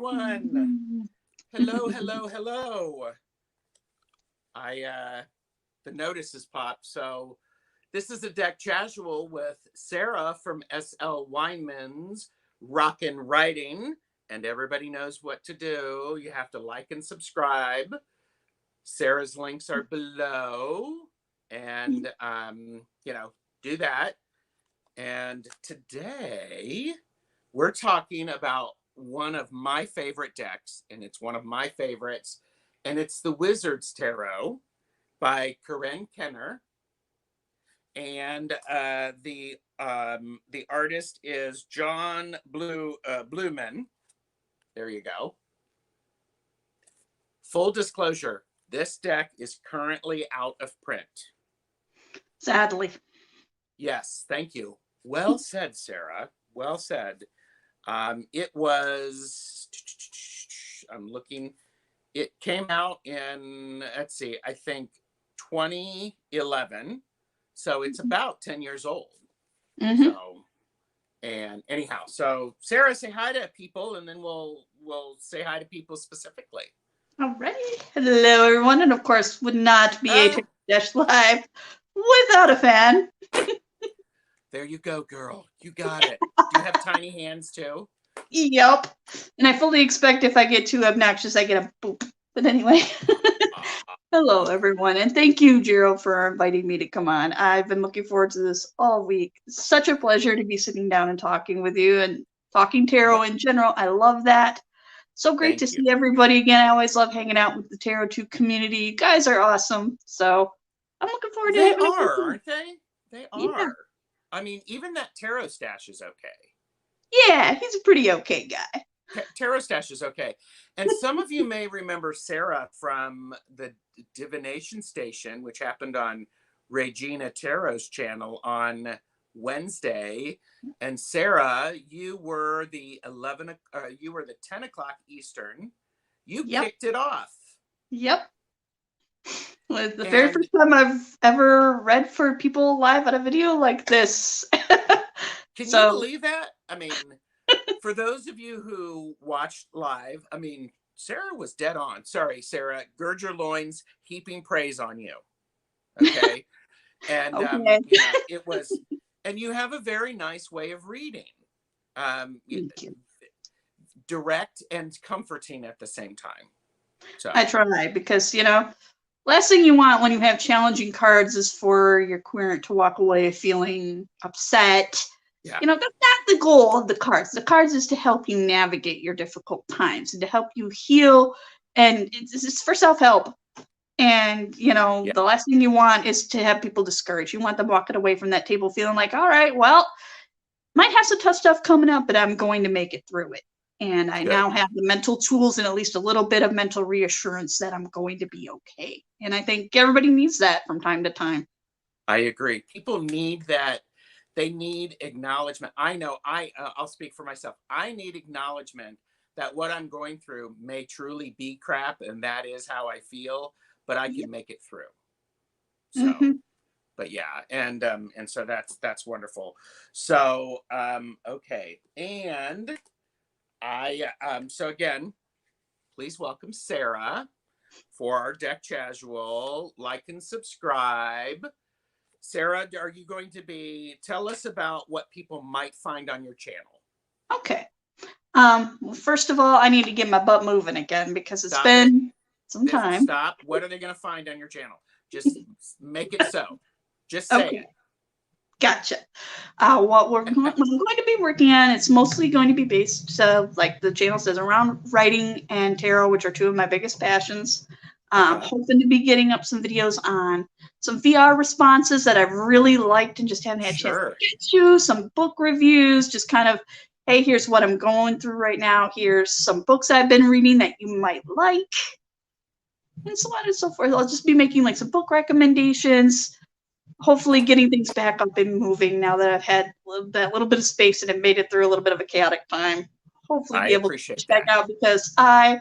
everyone. Hello, hello, hello. The notice has popped. So this is a deck casual with Sarah from SL Wyman's Rockin Writing. And everybody knows what to do. You have to like and subscribe. Sarah's links are below. And, do that. And today we're talking about one of my favorite decks, and it's one of my favorites, and it's the Wizard's Tarot by Corrine Kenner. And the artist is John Blumen. There you go. Full disclosure, this deck is currently out of print. Sadly. Yes, thank you. Well said, Sarah. Well said. It was, I'm looking, it came out in, let's see, I think 2011. So it's about 10 years old. Mm-hmm. So, and anyhow, so Sarah, say hi to people, and then we'll say hi to people specifically. All right. Hello, everyone. And of course, would not be a Dash Live without a fan. There you go, girl. You got it. Do you have tiny hands too? Yep. And I fully expect if I get too obnoxious, I get a boop. But anyway, hello, everyone. And thank you, Gerald, for inviting me to come on. I've been looking forward to this all week. It's such a pleasure to be sitting down and talking with you and talking tarot in general. I love that. So great to see everybody again. I always love hanging out with the Tarot 2 community. You guys are awesome. So I'm looking forward to having They are, aren't they? They are. Yeah. I mean, even that Tarot Stash is okay. Yeah, he's a pretty okay guy. Tarot Stash is okay. And some of you may remember Sarah from the Divination Station, which happened on Regina Tarot's channel on Wednesday. And Sarah, you were the 10 o'clock Eastern. You kicked it off. Yep. Was the very first time I've ever read for people live on a video like this. Can you believe that? I mean, for those of you who watched live, I mean, Sarah was dead on. Sorry, Sarah. Gird your loins, heaping praise on you. Okay. And it was, and you have a very nice way of reading. Thank you. Direct and comforting at the same time. So I try because, last thing you want when you have challenging cards is for your querent to walk away feeling upset. Yeah. That's not the goal of the cards. The cards is to help you navigate your difficult times and to help you heal. And it's for self-help. And, the last thing you want is to have people discouraged. You want them walking away from that table feeling like, all right, well, might have some tough stuff coming up, but I'm going to make it through it. And I now have the mental tools and at least a little bit of mental reassurance that I'm going to be okay. And I think everybody needs that from time to time. I agree. People need that. They need acknowledgement. I know I'll speak for myself. I need acknowledgement that what I'm going through may truly be crap. And that is how I feel, but I can make it through. So, but yeah. And so that's wonderful. So, okay. And so again, please welcome Sarah for our deck casual. Like and subscribe. Sarah, are you going to tell us about what people might find on your channel? Okay. Well, first of all, I need to get my butt moving again because it's been some time. Stop. What are they going to find on your channel? Just make it so. Just say it. Gotcha. What I'm going to be working on, it's mostly going to be based, like the channel says, around writing and tarot, which are two of my biggest passions. Hoping to be getting up some videos on some VR responses that I've really liked and just haven't had a chance to get to, some book reviews, just kind of, hey, here's what I'm going through right now. Here's some books I've been reading that you might like, and so on and so forth. I'll just be making like some book recommendations, hopefully getting things back up and moving now that I've had that little bit of space and have made it through a little bit of a chaotic time. Hopefully be able to check back out because I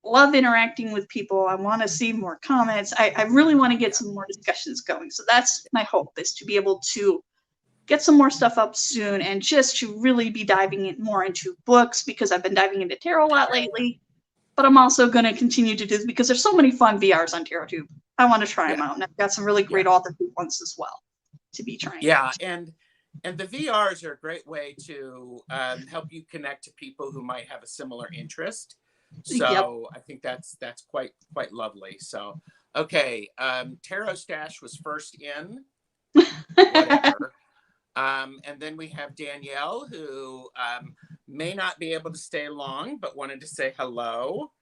love interacting with people. I want to see more comments. I really want to get some more discussions going. So that's my hope, is to be able to get some more stuff up soon, and just to really be diving more into books, because I've been diving into tarot a lot lately. But I'm also going to continue to do this because there's so many fun VRs on TarotTube. I want to try them out, and I've got some really great author ones as well to be trying. Yeah, and the VRs are a great way to help you connect to people who might have a similar interest. So I think that's quite lovely. So okay, Tarot Stash was first in. Whatever. And then we have Danielle, who may not be able to stay long, but wanted to say hello.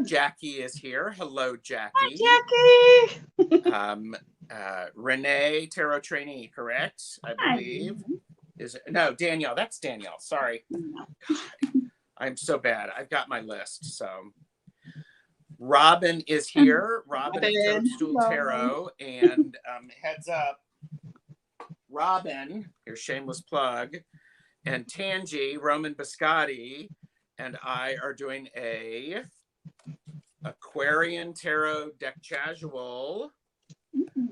Jackie is here. Hello, Jackie. Hi, Jackie. Renee, tarot trainee, correct? I believe. No, Danielle. That's Danielle. Sorry. God, I'm so bad. I've got my list. So Robin is here. Robin of Toadstool Tarot. And heads up, Robin, your shameless plug, and Tangi, Roman Biscotti, and I are doing a Aquarian Tarot Deck Casual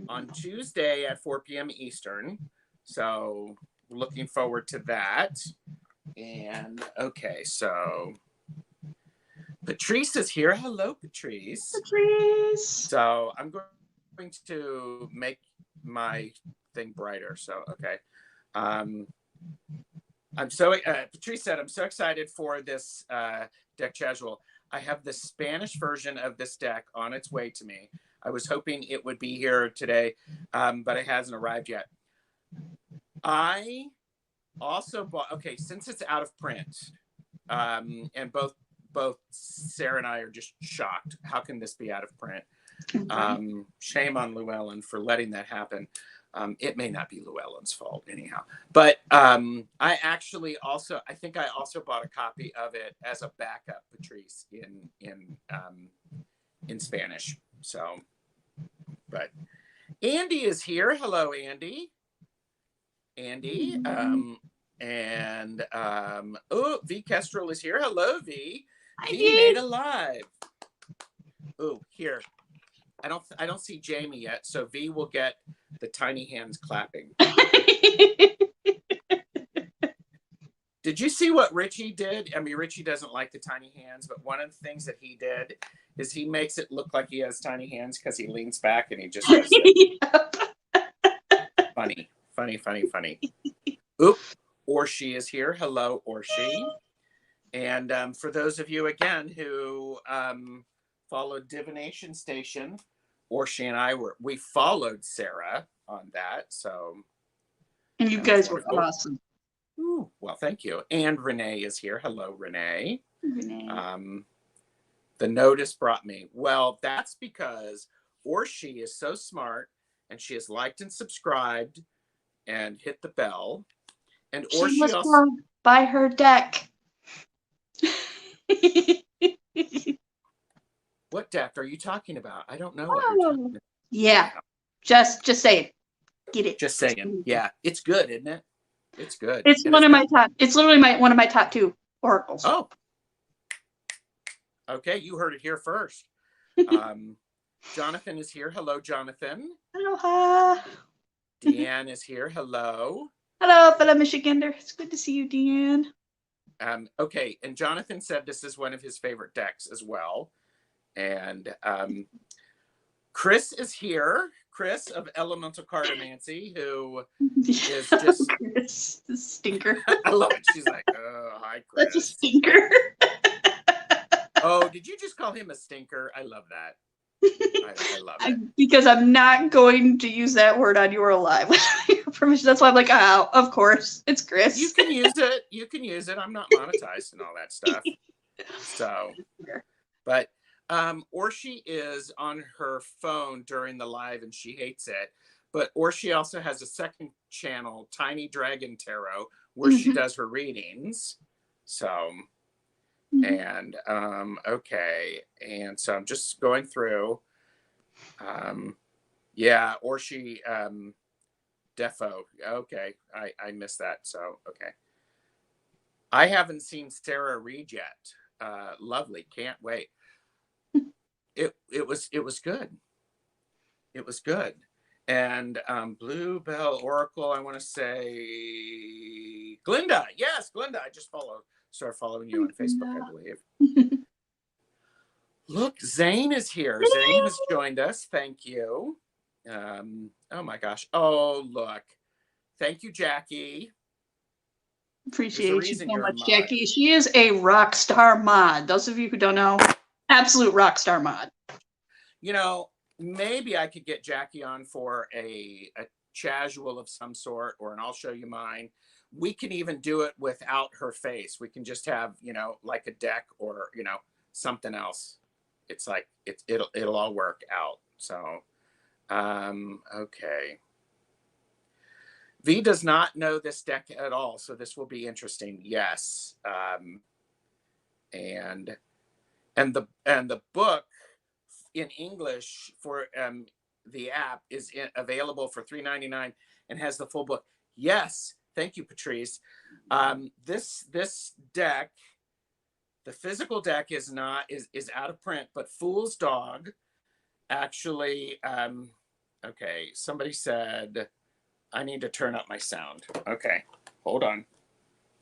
on Tuesday at 4 p.m. Eastern. So looking forward to that. And okay, so Patrice is here. Hello, Patrice. Patrice. So I'm going to make my thing brighter. So okay. I'm so Patrice said I'm so excited for this deck casual. I have the Spanish version of this deck on its way to me. I was hoping it would be here today, but it hasn't arrived yet. I also bought, okay, since it's out of print, and both Sarah and I are just shocked. How can this be out of print? Shame on Llewellyn for letting that happen. It may not be Llewellyn's fault anyhow, but I think I also bought a copy of it as a backup, Patrice, in Spanish. So, but Andy is here. Hello, Andy. Andy. Oh, V Kestrel is here. Hello, V. V made a live. Oh, here. I don't see Jamie yet, so V will get the tiny hands clapping. Did you see what Richie did? I mean, Richie doesn't like the tiny hands, but one of the things that he did is he makes it look like he has tiny hands because he leans back and he just does funny. Oop, Orshi is here. Hello, Orshi. And for those of you, again, who followed Divination Station, Orshi and I we followed Sarah on that. So, and you guys were awesome. Ooh, well, thank you. And Renee is here. Hello, Renee. Renee. The notice brought me. Well, that's because Orshi is so smart, and she has liked and subscribed and hit the bell. And Orshi was also buy her deck. What deck are you talking about? I don't know what you're talking about. Yeah. Just say it. Get it. Just saying. Yeah. It's good, isn't it? It's good. It's one of my top. It's literally one of my top 2 oracles. Oh. Okay, you heard it here first. Jonathan is here. Hello, Jonathan. Aloha. Deanne is here. Hello. Hello, fellow Michigander. It's good to see you, Deanne. Okay, and Jonathan said this is one of his favorite decks as well. And Chris is here. Chris of Elemental Cartomancy, who is just Chris, the stinker. I love it. She's like, oh, hi, Chris. That's a stinker. Oh, did you just call him a stinker? I love that. I love it. Because I'm not going to use that word on your live without your permission. That's why I'm like, oh, of course, it's Chris. You can use it. You can use it. I'm not monetized and all that stuff. So, but Orshi is on her phone during the live and she hates it. But Orshi also has a second channel, Tiny Dragon Tarot, where she does her readings. So, and okay. And so I'm just going through. Yeah, Orshi Defo. Okay. I missed that. So, okay. I haven't seen Sarah read yet. Lovely. Can't wait. It was good. It was good. And Bluebell Oracle, I want to say Glinda. Yes, Glinda. I just started following you on Facebook, I believe. Look, Zane is here. Zane has joined us. Thank you. Oh my gosh. Oh, look. Thank you, Jackie. Appreciate you so much, Jackie. She is a rock star mod. Those of you who don't know, absolute rock star mod. You know, maybe I could get Jackie on for a casual of some sort, and I'll show you mine. We can even do it without her face. We can just have, you know, like a deck or, you know, something else. It's like it'll all work out. So, okay. V does not know this deck at all, so this will be interesting. Yes, and the book in English for the app is available for $3.99 and has the full book. Yes, thank you, Patrice. This deck, the physical deck is out of print, but Fool's Dog actually. Okay, somebody said I need to turn up my sound. Okay, hold on.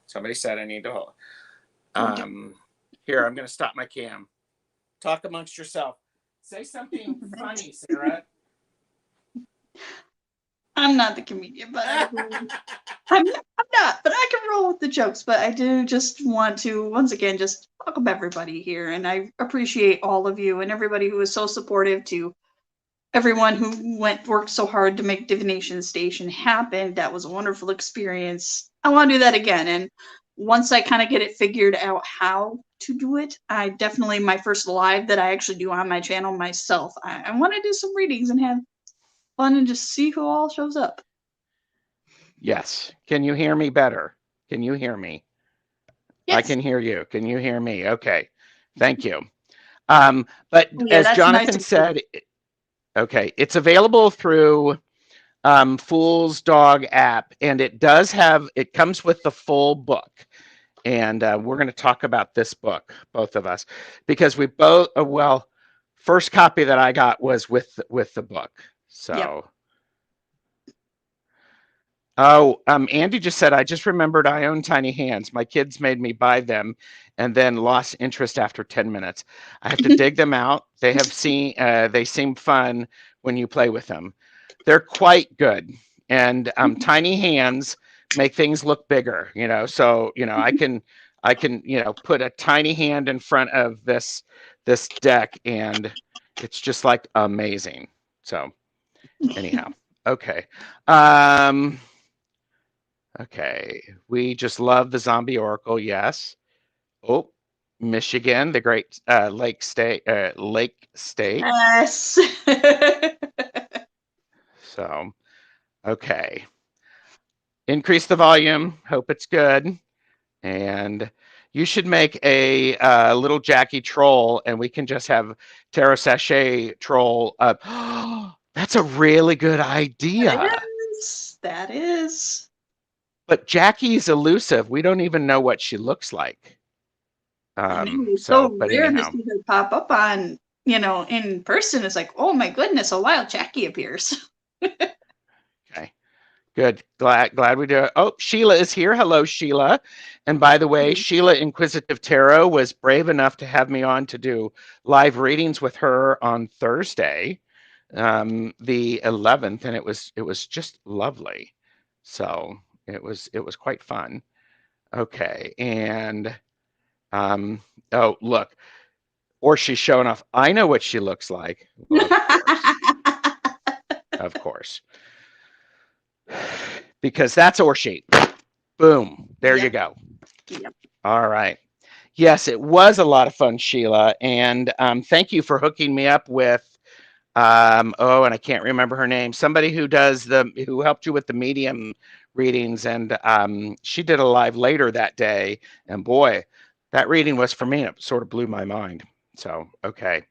Somebody said I need to hold. Here, I'm going to stop my cam. Talk amongst yourself. Say something funny, Sarah. I'm not the comedian, but I'm not. But I can roll with the jokes. But I do just want to once again just welcome everybody here, and I appreciate all of you and everybody who is so supportive to everyone who worked so hard to make Divination Station happen. That was a wonderful experience. I want to do that again. And once I kind of get it figured out how to do it, I definitely, my first live that I actually do on my channel myself, I want to do some readings and have fun and just see who all shows up. Yes. Can you hear me better? Can you hear me? Yes. I can hear you. Can you hear me? Okay. Thank you. But as Jonathan said, okay, it's available through Fool's Dog app, and it comes with the full book. And we're going to talk about this book, both of us, because we both, first copy that I got was with the book. So, yep. Oh, Andy just said, I just remembered I own tiny hands. My kids made me buy them and then lost interest after 10 minutes. I have to dig them out. They seem fun when you play with them. They're quite good. And tiny hands make things look bigger, you know. So, you know, I can, you know, put a tiny hand in front of this deck and it's just like amazing. So anyhow, okay. Okay, we just love the Zombie Oracle, yes. Oh, Michigan, the great Lake State. Yes. So, okay. Increase the volume, hope it's good. And you should make a little Jackie troll and we can just have Tarot Sachet troll up. That's a really good idea. That is. But Jackie's elusive. We don't even know what she looks like. It's so rare to see her pop up on, you know, in person. It's like, oh my goodness, a wild Jackie appears. Okay, good. Glad we do it. Oh, Sheila is here. Hello, Sheila. And by the way, Sheila Inquisitive Tarot was brave enough to have me on to do live readings with her on Thursday, the 11th, and it was just lovely. So. It was quite fun. Okay, and oh look, or she's showing off. I know what she looks like. Well, of course, because that's Orshi. Boom, there you go. Yep. All right. Yes, it was a lot of fun, Sheila, and thank you for hooking me up with. And I can't remember her name. Somebody who helped you with the medium readings, and she did a live later that day, and boy, that reading was for me. It sort of blew my mind. So, okay.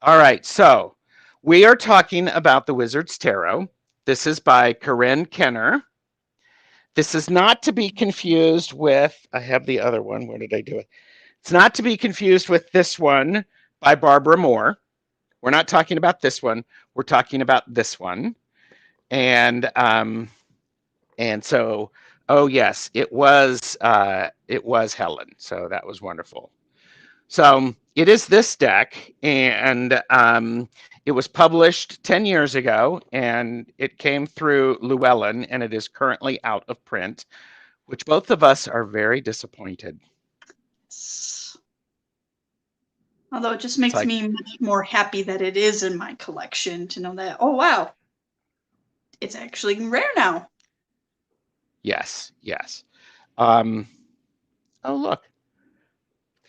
All right. So we are talking about the Wizard's Tarot. This is by Corrine Kenner. This is not to be confused with, I have the other one. Where did I do it? It's not to be confused with this one by Barbara Moore. We're not talking about this one. We're talking about this one. and so, oh yes, it was Helen. So that was wonderful. So it is this deck, and it was published 10 years ago, and it came through Llewellyn, and it is currently out of print, which both of us are very disappointed. Although it just makes me much more happy that it is in my collection to know that, oh wow, it's actually rare now. Yes, yes. Oh look,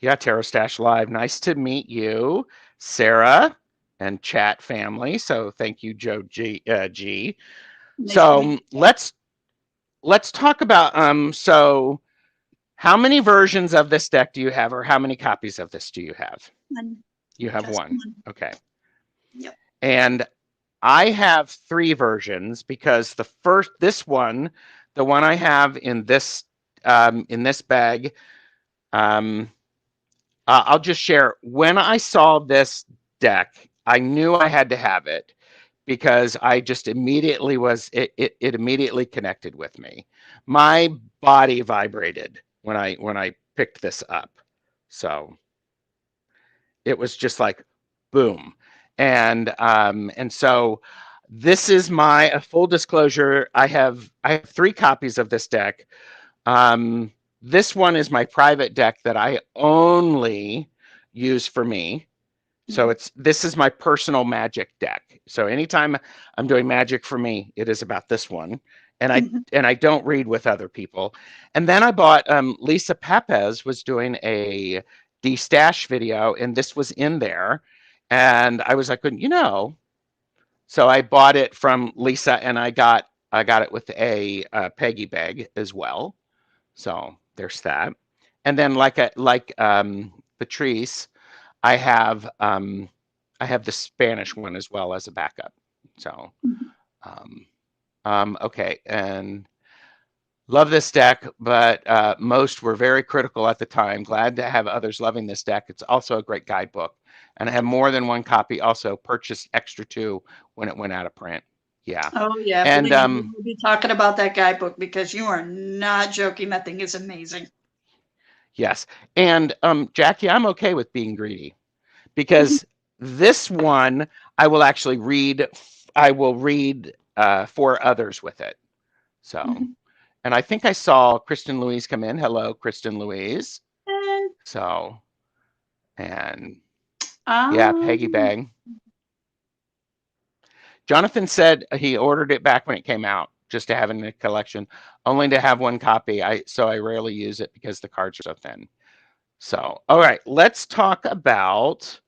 yeah, Tarot Stash Live. Nice to meet you, Sarah and chat family. So thank you, Joe G. Nice So let's talk about so how many versions of this deck do you have, or how many copies of this do you have? You have one. Okay. Yep. And I have 3 versions, because this one, the one I have in this bag, I'll just share. When I saw this deck, I knew I had to have it, because I just immediately it immediately connected with me. My body vibrated when I picked this up. So it was just like boom. And so this is my full disclosure. I have 3 copies of this deck. This one is my private deck that I only use for me. So this is my personal magic deck. So anytime I'm doing magic for me, it is about this one. And I don't read with other people. And then I bought Lisa Papez was doing a de-stash video, and this was in there. And I was like, so I bought it from Lisa, and I got it with a Peggy bag as well. So there's that. And then like Patrice, I have the Spanish one as well as a backup. So okay, and love this deck, but most were very critical at the time. Glad to have others loving this deck. It's also a great guidebook, and I have more than one copy. Also purchased extra 2 when it went out of print. Yeah. Oh yeah, and we'll be talking about that guidebook, because you are not joking. That thing is amazing. Yes, and Jackie, I'm okay with being greedy, because this one I will actually read. I will read for others with it. So, and I think I saw Kristen Louise come in. Hello, Kristen Louise. So, and yeah, Peggy Bang. Jonathan said he ordered it back when it came out, just to have it in a collection, only to have 1 copy. So I rarely use it because the cards are so thin. So, all right, let's talk about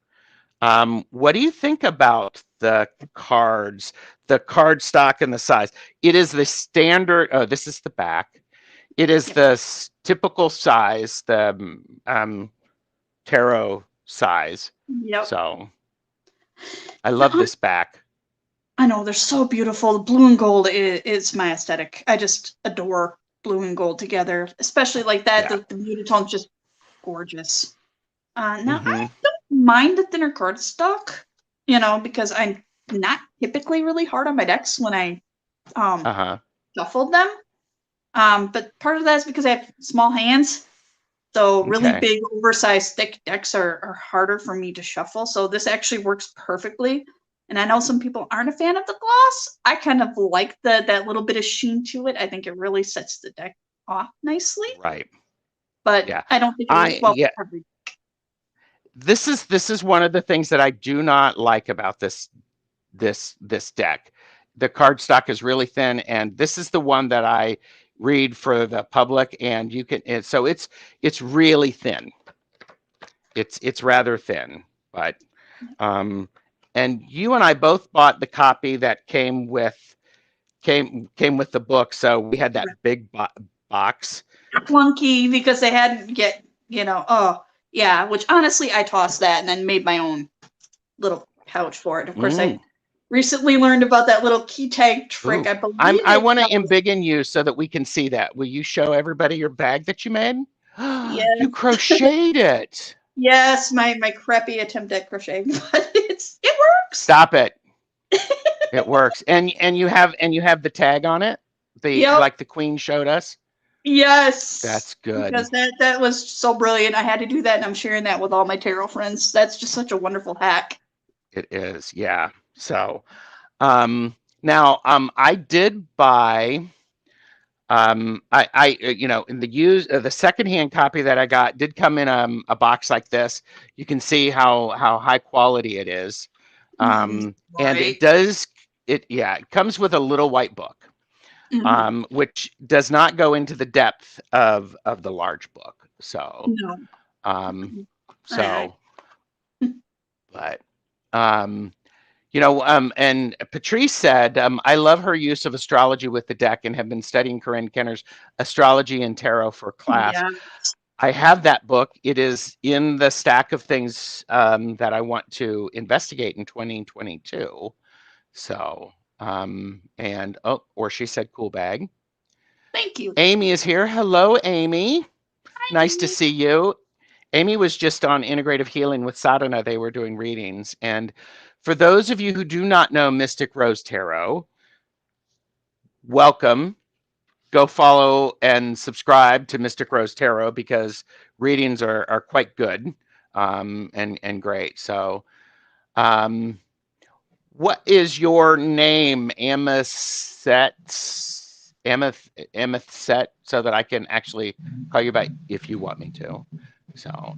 what do you think about the cards, the card stock and the size? It is the standard. Oh, this is the back. It is the typical size, the tarot size. Yep. So I love this back. I know, they're so beautiful. The blue and gold is my aesthetic. I just adore blue and gold together, especially like that. Yeah. The muted tone's just gorgeous. Now I don't mind the thinner cardstock, because I'm not typically really hard on my decks when I shuffled them. But part of that is because I have small hands. So really big, oversized, thick decks are harder for me to shuffle. So this actually works perfectly. And I know some people aren't a fan of the gloss. I kind of like that little bit of sheen to it. I think it really sets the deck off nicely. Right. But yeah. I don't think it works well for every deck. This is one of the things that I do not like about this deck. The cardstock is really thin, and this is the one that I read for the public, and you can. So it's really thin. It's rather thin, but and you and I both bought the copy that came with the book, so we had that big box. Clunky because they hadn't get which honestly I tossed that and then made my own little pouch for it. Of course, I recently learned about that little key tag trick. I believe I want to embiggen you so that we can see that. Will you show everybody your bag that you made? Yes. You crocheted it. Yes, my crappy attempt at crocheting, but it works. Stop it. It works. And you have the tag on it? Yep. Like the Queen showed us? Yes. That's good. Because that was so brilliant. I had to do that, and I'm sharing that with all my tarot friends. That's just such a wonderful hack. It is, yeah. So, now, I did buy, in the secondhand copy that I got did come in a box like this. You can see how high quality it is. And Right. it comes with a little white book, Mhm. which does not go into the depth of the large book. So, No. um, I- so, but, and Patrice said, I love her use of astrology with the deck and have been studying Corrine Kenner's astrology and tarot for class. yeah. I have that book. It is in the stack of things that I want to investigate in 2022. So, or she said cool bag. Thank you. Amy is here. Hello, Amy. Nice to see you. Amy was just on Integrative Healing with Sadhana. They were doing readings. And for those of you who do not know Mystic Rose Tarot, welcome. Go follow and subscribe to Mystic Rose Tarot because readings are quite good and great. So, what is your name, Amethyst, so that I can actually call you by if you want me to? So,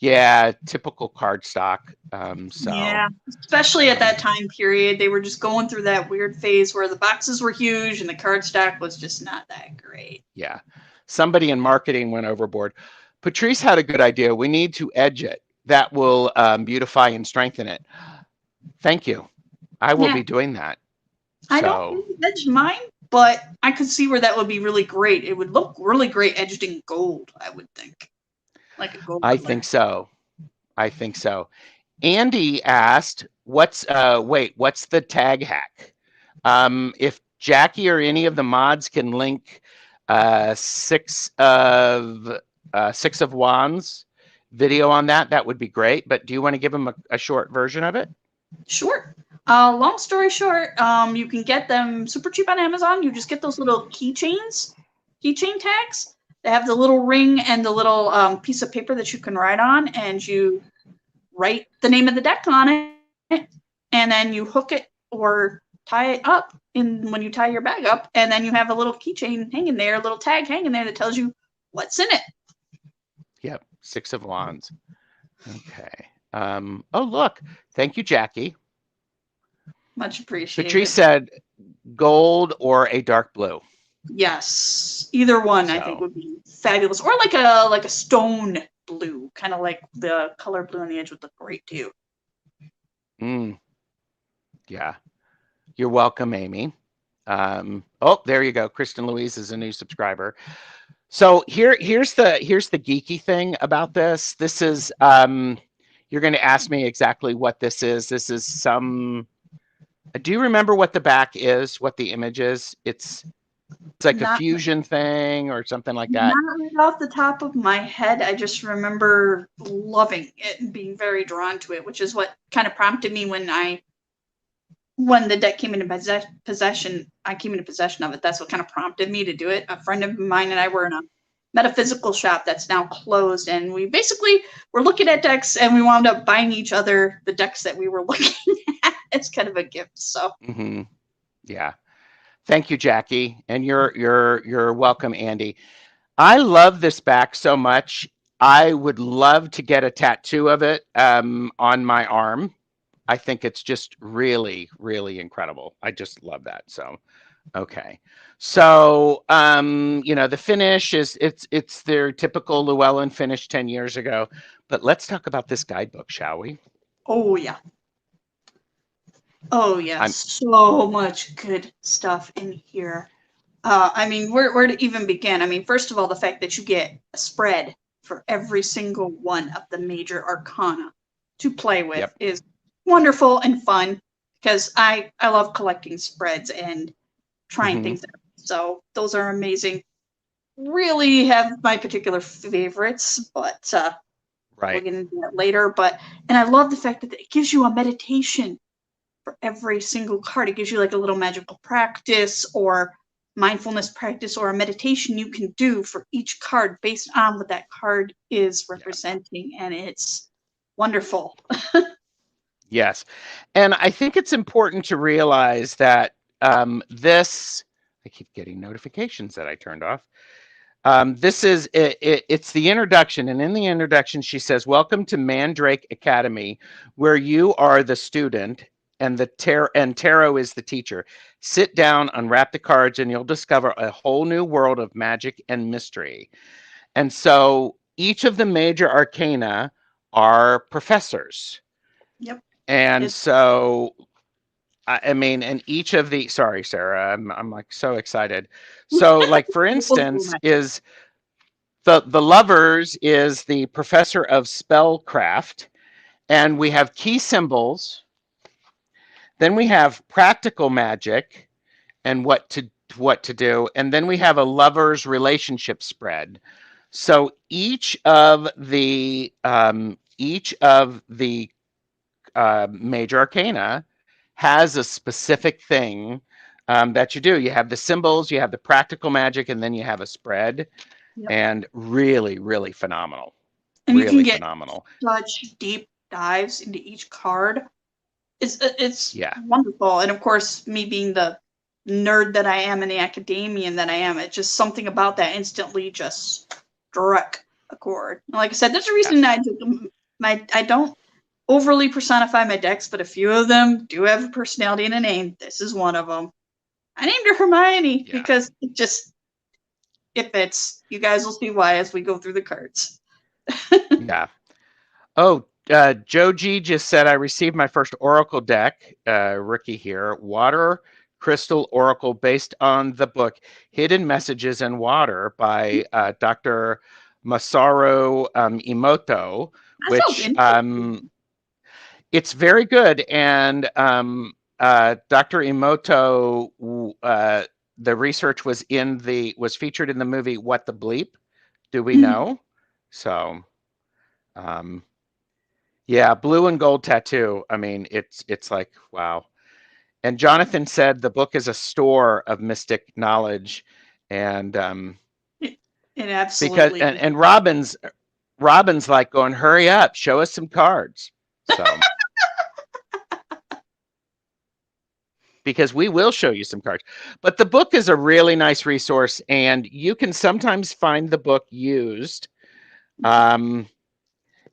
yeah, typical cardstock. Yeah, especially at that time period, they were just going through that weird phase where the boxes were huge and the cardstock was just not that great. Yeah, somebody in marketing went overboard. Patrice had a good idea. We need to edge it. That will beautify and strengthen it. Thank you. I will be doing that. I don't really edge mine, but I could see where that would be really great. It would look really great edged in gold, I would think. Like a gold color. I think so. Andy asked, what's the tag hack? If Jackie or any of the mods can link Six of Wands video on that would be great. But do you want to give them a short version of it? Sure. Long story short, you can get them super cheap on Amazon. You just get those little keychain tags. They have the little ring and the little piece of paper that you can write on, and you write the name of the deck on it, and then you hook it or tie it up when you tie your bag up, and then you have a little keychain hanging there, a little tag hanging there that tells you what's in it. Yep, Six of Wands. Okay. Oh, look. Thank you, Jackie. Much appreciated. Patrice said gold or a dark blue. Yes, either one I think would be fabulous, or like a stone blue, kind of like the color blue on the edge would look great too. Yeah, you're welcome, Amy. Oh, there you go. Kristen Louise is a new subscriber. So here's the geeky thing about this. This is you're going to ask me exactly what this is. This is some. Do you remember what the back is? What the image is? It's like a fusion thing or something like that. Not right off the top of my head. I just remember loving it and being very drawn to it, which is what kind of prompted me when the deck came into possession. I came into possession of it. That's what kind of prompted me to do it. A friend of mine and I were in a metaphysical shop that's now closed, and we basically were looking at decks, and we wound up buying each other the decks that we were looking at. It's kind of a gift. So yeah. Thank you, Jackie, and you're welcome, Andy. I love this back so much. I would love to get a tattoo of it on my arm. I think it's just really, really incredible. I just love that. So, okay. So, the finish is it's their typical Llewellyn finish 10 years ago. But let's talk about this guidebook, shall we? Oh yeah. Oh yeah, so much good stuff in here. I mean, where to even begin? I mean, first of all, the fact that you get a spread for every single one of the major arcana to play with is wonderful and fun, because I love collecting spreads and trying things out. So those are amazing. Really have my particular favorites, but we'll get into that later. And I love the fact that it gives you a meditation for every single card. It gives you like a little magical practice or mindfulness practice or a meditation you can do for each card based on what that card is representing. And it's wonderful. Yes. And I think it's important to realize that this, I keep getting notifications that I turned off. This is, it's the introduction. And in the introduction, she says, welcome to Mandrake Academy, where you are the student and tarot is the teacher. Sit down, unwrap the cards, and you'll discover a whole new world of magic and mystery. And so each of the major arcana are professors. Yep. And so, I mean, and each of the, sorry, Sarah, I'm like so excited. So like, for instance, is the Lovers is the professor of spellcraft, and we have key symbols. Then we have practical magic and what to do. And then we have a lover's relationship spread. So each of the major arcana has a specific thing that you do. You have the symbols, you have the practical magic, and then you have a spread. Yep. And really, really phenomenal. And really you can get phenomenal. Such deep dives into each card. It's wonderful. And of course, me being the nerd that I am and the academician that I am, it's just something about that instantly just struck a chord. Like I said, there's a reason I don't overly personify my decks, but a few of them do have a personality and a name. This is one of them. I named her Hermione because it fits. You guys will see why as we go through the cards. Yeah. Oh, Joe G just said, I received my first Oracle deck, rookie here, Water Crystal Oracle, based on the book Hidden Messages in Water by Dr. Masaru Emoto, which it's very good. And Dr. Emoto, the research was featured in the movie What the Bleep Do We Know? So yeah, blue and gold tattoo. I mean, it's like, wow. And Jonathan said the book is a store of mystic knowledge, and it absolutely because and Robin's like going, hurry up, show us some cards. So because we will show you some cards. But the book is a really nice resource, and you can sometimes find the book used.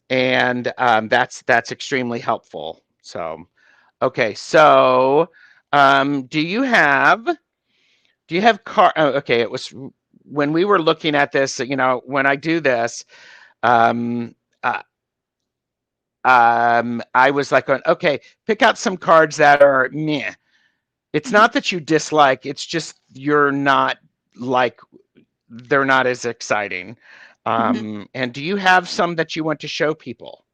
And that's extremely helpful. So, okay. So, do you have okay. It was when we were looking at this, you know, when I do this, I was like, okay, pick out some cards that are meh. It's not that you dislike, it's just they're not as exciting. And do you have some that you want to show people?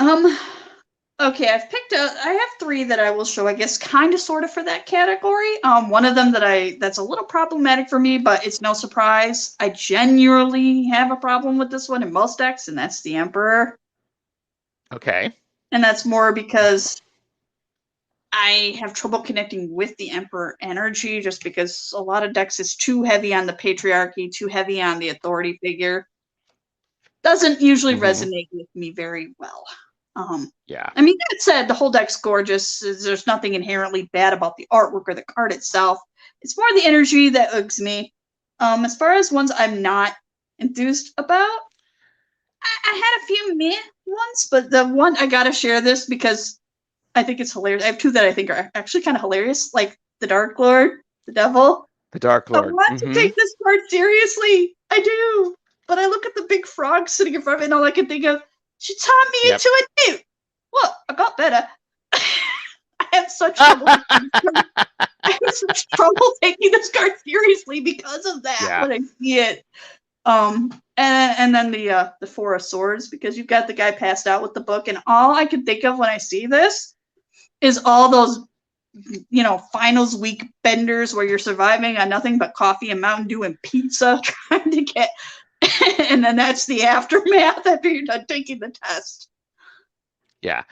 Okay, I have 3 that I will show, I guess, kind of sort of for that category. One of them that's a little problematic for me, but it's no surprise. I genuinely have a problem with this one in most decks, and that's the Emperor. Okay. And that's more because I have trouble connecting with the Emperor energy, just because a lot of decks is too heavy on the patriarchy, too heavy on the authority figure. Doesn't usually resonate with me very well. Yeah. I mean, that said, the whole deck's gorgeous. There's nothing inherently bad about the artwork or the card itself. It's more the energy that ugs me. As far as ones I'm not enthused about, I had a few meh ones, but the one I gotta share this because I think it's hilarious. I have 2 that I think are actually kind of hilarious, like the Dark Lord, the Devil. The Dark Lord. I want to take this card seriously. I do. But I look at the big frog sitting in front of me, and all I can think of, she turned me into a newt. Look, I got better. I have such trouble. Taking this card seriously because of that when I see it. And then the 4 of Swords, because you've got the guy passed out with the book, and all I can think of when I see this is all those, you know, finals week benders where you're surviving on nothing but coffee and Mountain Dew and pizza, trying to get, and then that's the aftermath after you're done taking the test. Yeah.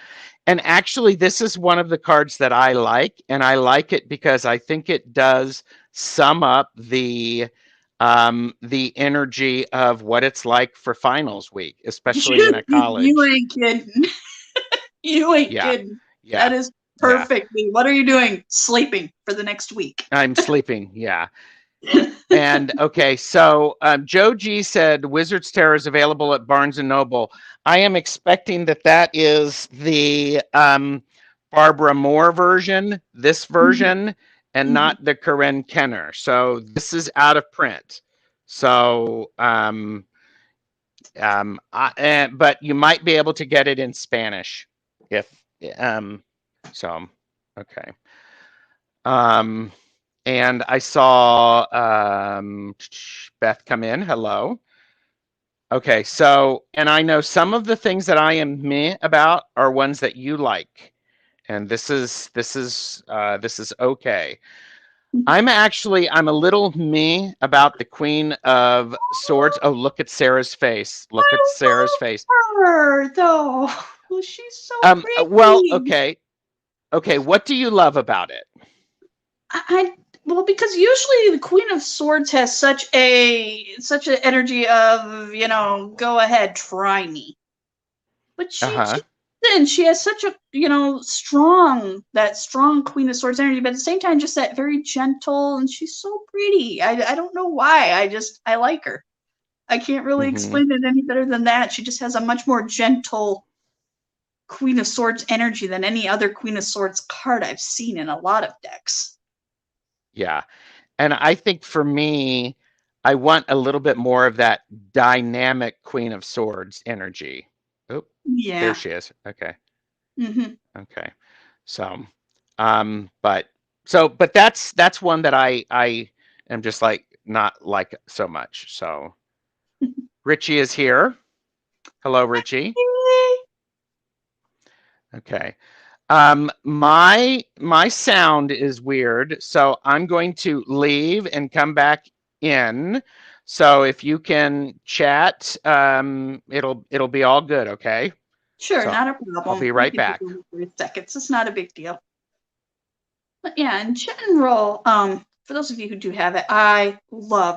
And actually, this is one of the cards that I like, and I like it because I think it does sum up the energy of what it's like for finals week, especially in a You college. ain't kidding. You ain't Yeah, kidding. yeah, That is yeah. perfectly. What are you doing? Sleeping for the next week. I'm sleeping. Yeah. And okay, so Joe G said Wizard's Terror is available at Barnes and Noble. I am expecting that is the Barbara Moore version, this version, and not the Corrine Kenner. So this is out of print. So but you might be able to get it in Spanish if so. Okay. And I saw Beth come in. Hello. Okay, so, and I know some of the things that I am meh about are ones that you like, and this is okay. I'm a little meh about the Queen of Swords. Oh, look at Sarah's face. Look at Sarah's face. Her though. She's so Well, pretty. okay. What do you love about it? Well, because usually the Queen of Swords has such an energy of, go ahead, try me. But she has such a, strong Queen of Swords energy, but at the same time, just that very gentle, and she's so pretty. I don't know why. I like her. I can't really explain it any better than that. She just has a much more gentle Queen of Swords energy than any other Queen of Swords card I've seen in a lot of decks. Yeah. And I think for me, I want a little bit more of that dynamic Queen of Swords energy. Oh, yeah. There she is. Okay. Okay. So, but that's one that I am just like not like so much. So Richie is here. Hello, Richie. Okay. My sound is weird, so I'm going to leave and come back in. So if you can chat, it'll be all good, okay? Sure, So not a problem. I'll be right back. 3 seconds. It's not a big deal. But yeah, in general, for those of you who do have it,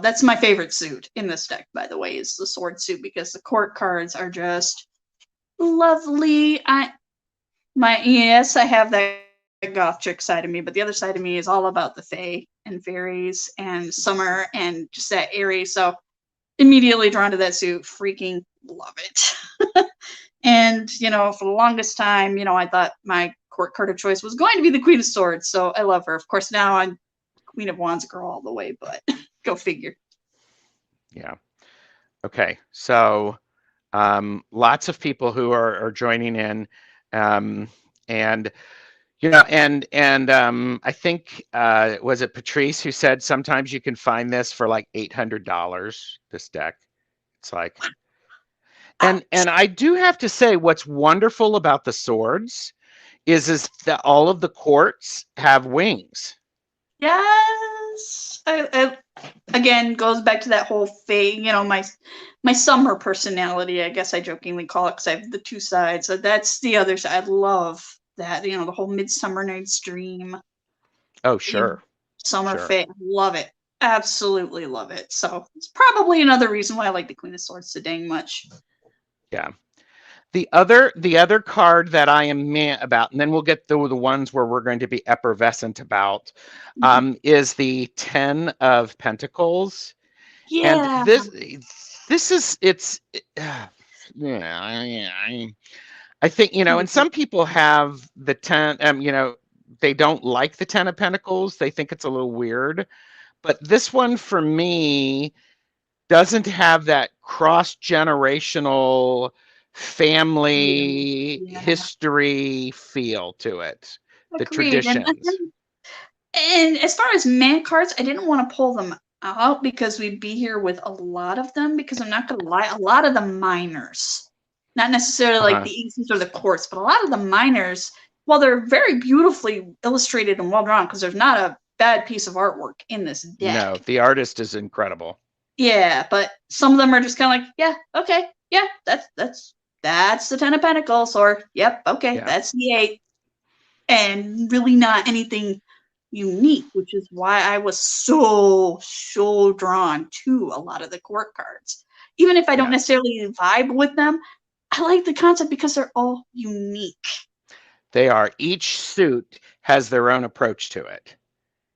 that's my favorite suit in this deck, by the way, is the sword suit, because the court cards are just lovely. Yes, I have that goth chick side of me, but the other side of me is all about the fae and fairies and summer and just that airy. So immediately drawn to that suit, freaking love it. And for the longest time, I thought my court card of choice was going to be the Queen of Swords, so I love her. Of course, now I'm Queen of Wands girl all the way, but go figure. Yeah. Okay. So lots of people who are joining in. And I think was it Patrice who said sometimes you can find this for like $800, this deck. It's like, and I do have to say, what's wonderful about the swords is that all of the courts have wings. Yes. I again, goes back to that whole fae, my summer personality, I guess I jokingly call it, because I have the two sides. So that's the other side. I love that, the whole Midsummer Night's Dream. Oh, sure. Summer fae. Love it. Absolutely love it. So it's probably another reason why I like the Queen of Swords so dang much. Yeah. The other card that I am meh about, and then we'll get through the ones where we're going to be effervescent about, is the 10 of Pentacles. Yeah. And this is I think, and some people have the 10, they don't like the 10 of Pentacles. They think it's a little weird. But this one for me doesn't have that cross-generational family history feel to it. The traditions. And as far as man cards, I didn't want to pull them out because we'd be here with a lot of them, because I'm not going to lie, a lot of the minors, not necessarily like the aces or the courts, but a lot of the minors, while they're very beautifully illustrated and well drawn, because there's not a bad piece of artwork in this deck. No, the artist is incredible. Yeah, but some of them are just kind of like, yeah, okay, yeah, that's that's the 10 of Pentacles, or yep, okay, Yeah. that's the 8. And really not anything unique, which is why I was so drawn to a lot of the court cards. Even if I don't necessarily vibe with them, I like the concept because they're all unique. They are. Each suit has their own approach to it.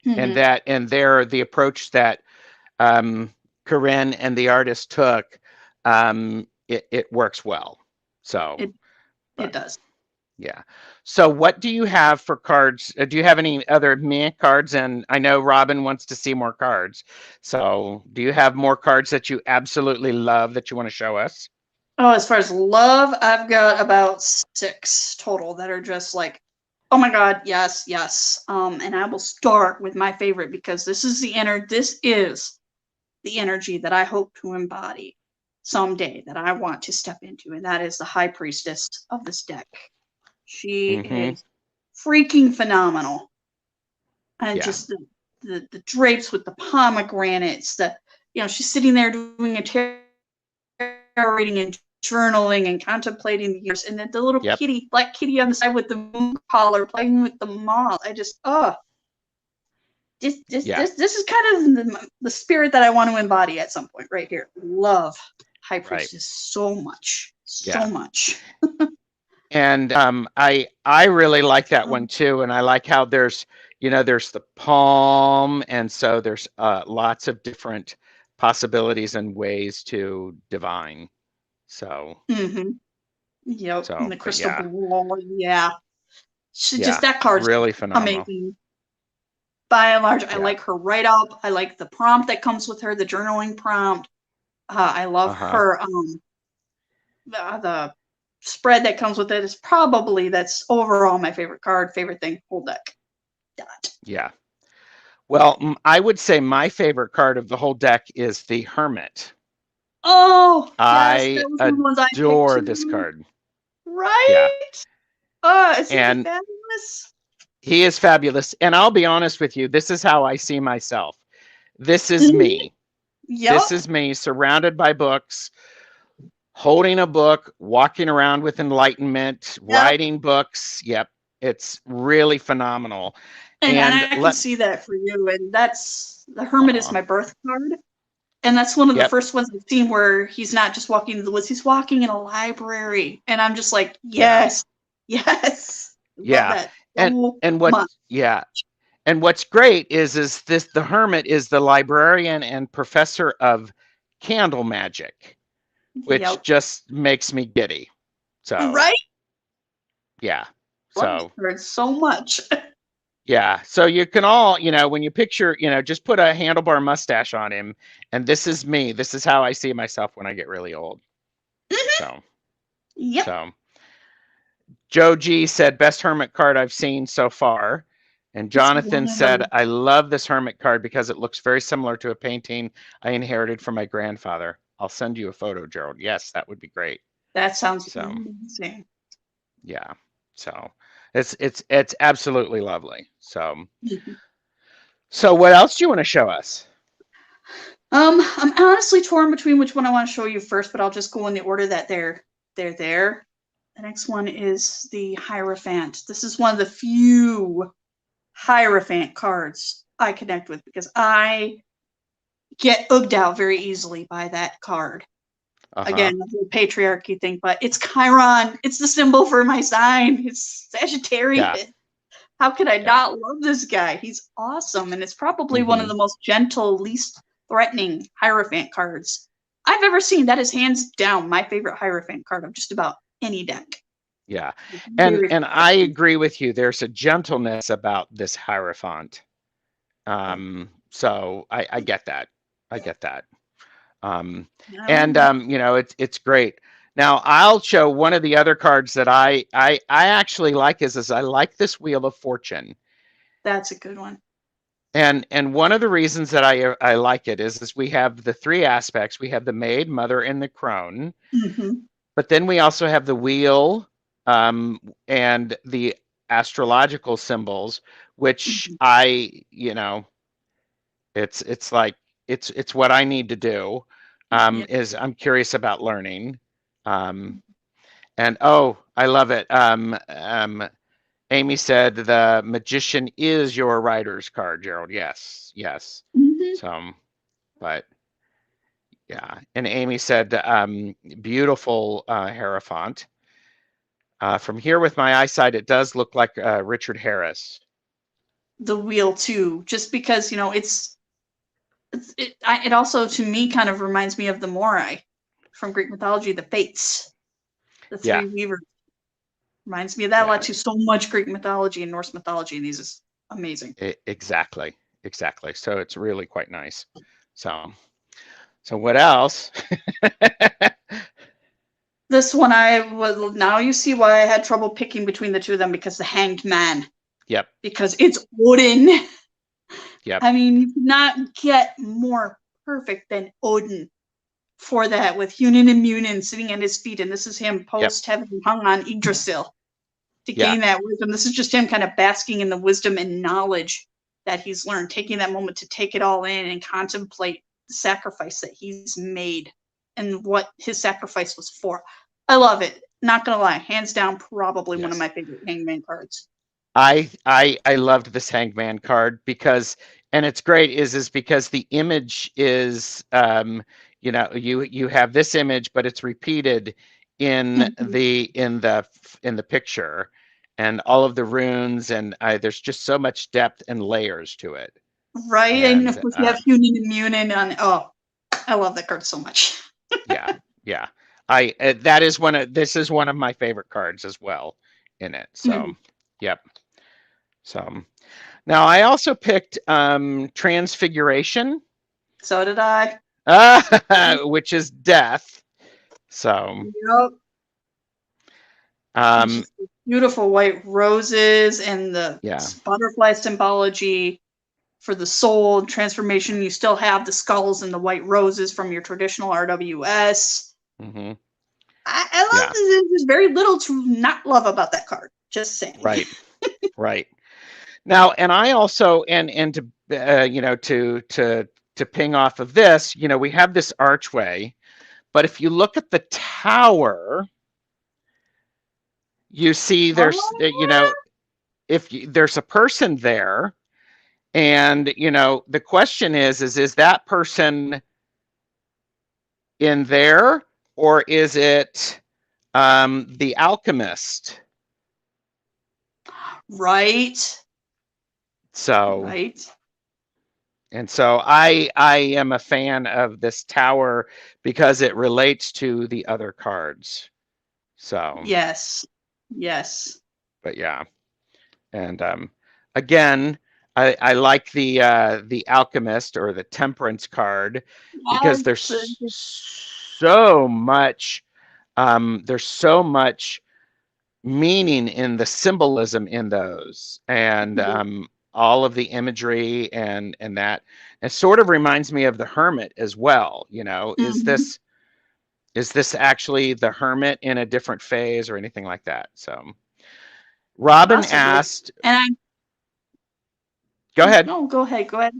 Mm-hmm. And they're the approach that Corrine and the artist took. It works well. So It does. Yeah. So what do you have for cards? Do you have any other meh cards? And I know Robin wants to see more cards. So do you have more cards that you absolutely love that you want to show us? Oh, as far as love, I've got about 6 total that are just like, oh my God, yes, yes. And I will start with my favorite because this is the energy that I hope to embody someday, that I want to step into, and that is the High Priestess of this deck. She is freaking phenomenal. And just the drapes with the pomegranates, she's sitting there doing a tarot reading and journaling and contemplating the years, and then the little kitty, black kitty on the side with the moon collar playing with the moth. I just this is kind of the spirit that I want to embody at some point right here. Love High Priestess so much. And I really like that one too, and I like how there's the palm, and so there's lots of different possibilities and ways to divine. So yep, so, and the crystal ball, she yeah, just, that card's really phenomenal. amazing. By and large, I like her write up. I like the prompt that comes with her, the journaling prompt. I love her the spread that comes with it is probably, that's overall my favorite card, favorite thing, whole deck. Yeah. Well, I would say my favorite card of the whole deck is the Hermit. Oh, I adore this card. Right? Yeah. Oh, isn't he fabulous? He is fabulous. And I'll be honest with you, this is how I see myself. This is me. This is me surrounded by books, holding a book, walking around with enlightenment, writing books. Yep. It's really phenomenal. And I can see that for you. And that's, the Hermit is my birth card. And that's one of the first ones I've seen where he's not just walking in the woods, he's walking in a library. And I'm just like, yes. Yeah. And what's great is this, the Hermit is the librarian and professor of candle magic, which just makes me giddy. So yeah. So so much. Yeah. So you can all, when you picture, just put a handlebar mustache on him, and this is me. This is how I see myself when I get really old. So, so Joe G said, best Hermit card I've seen so far. And Jonathan said, I love this Hermit card because it looks very similar to a painting I inherited from my grandfather. I'll send you a photo, Gerald. Yes, that would be great. That sounds amazing. Yeah. So it's absolutely lovely. So so what else do you want to show us? I'm honestly torn between which one I want to show you first, but I'll just go in the order that they're there. The next one is the Hierophant. This is one of the few Hierophant cards I connect with because I get ugged out very easily by that card. Again, the whole patriarchy thing, but it's Chiron. It's the symbol for my sign. It's Sagittarius. How could I not love this guy? He's awesome. And it's probably one of the most gentle, least threatening Hierophant cards I've ever seen. That is hands down my favorite Hierophant card of just about any deck. Yeah. And I agree with you. There's a gentleness about this Hierophant. So I get that. I get that. It's great. Now I'll show one of the other cards that I actually like is I like this Wheel of Fortune. That's a good one. And one of the reasons that I like it is we have the 3 aspects. We have the Maid, Mother, and the Crone. But then we also have the wheel and the astrological symbols, which it's like it's what I need to do. Is I'm curious about learning. And oh, I love it. Amy said the magician is your writer's card, Gerald. Yes, yes. Mhm. So, but yeah. And Amy said, beautiful Hierophant. From here with my eyesight, it does look like Richard Harris. The wheel too, just because it also to me kind of reminds me of the Morai from Greek mythology, the Fates, the Yeah. three weavers. Reminds me of that a Yeah. lot too. So much Greek mythology and Norse mythology, and these is amazing. Exactly. So it's really quite nice. So what else? This one now you see why I had trouble picking between the two of them, because the Hanged Man. Yep. Because it's Odin. Yep. I mean, you could not get more perfect than Odin for that, with Hunan and Munin sitting at his feet, and this is him post having hung on Yggdrasil to gain that wisdom. This is just him kind of basking in the wisdom and knowledge that he's learned, taking that moment to take it all in and contemplate the sacrifice that he's made and what his sacrifice was for. I love it. Not gonna lie, hands down, probably one of my favorite Hangman cards. I loved this Hangman card because, and it's great is because the image is, you know, you have this image, but it's repeated in the picture, and all of the runes, and there's just so much depth and layers to it. Right, and of course you have Hunan and Munin on. Oh, I love that card so much. yeah. This is one of my favorite cards as well in it. So, yep. So now I also picked Transfiguration. So did I. Which is death. So beautiful white roses and the butterfly symbology for the soul transformation. You still have the skulls and the white roses from your traditional RWS. I love this. There's very little to not love about that card. Just saying. Right. Right. Now, and I also, and to you know, to ping off of this, you know, we have this archway, but if you look at the tower, you see there's, you know, there's a person there, and you know, the question is that person in there, or is it the alchemist? Right. So and so I am a fan of this tower because it relates to the other cards. So yes. But yeah, and again, I like the alchemist or the temperance card because there's so much meaning in the symbolism in those, and all of the imagery and that. It sort of reminds me of the Hermit as well. You know, is this actually the Hermit in a different phase or anything like that? So Robin asked, and go ahead. No, go ahead. I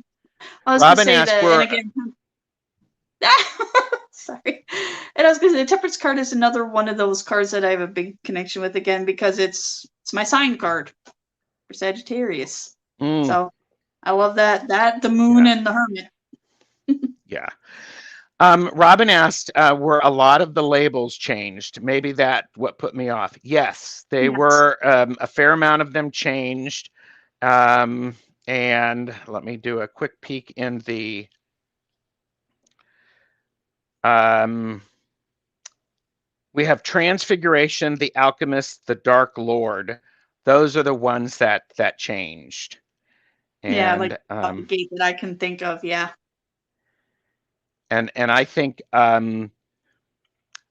was Robin going to say asked, that, and again, sorry. And I was going to say, the Temperance card is another one of those cards that I have a big connection with, again, because it's my sign card for Sagittarius. So I love that. The moon and the Hermit. Yeah. Robin asked, were a lot of the labels changed? Maybe that what put me off. Yes, they were. A fair amount of them changed. And let me do a quick peek in the we have Transfiguration, the Alchemist, the Dark Lord. Those are the ones that changed. And, like the gate that I can think of. Yeah. And I think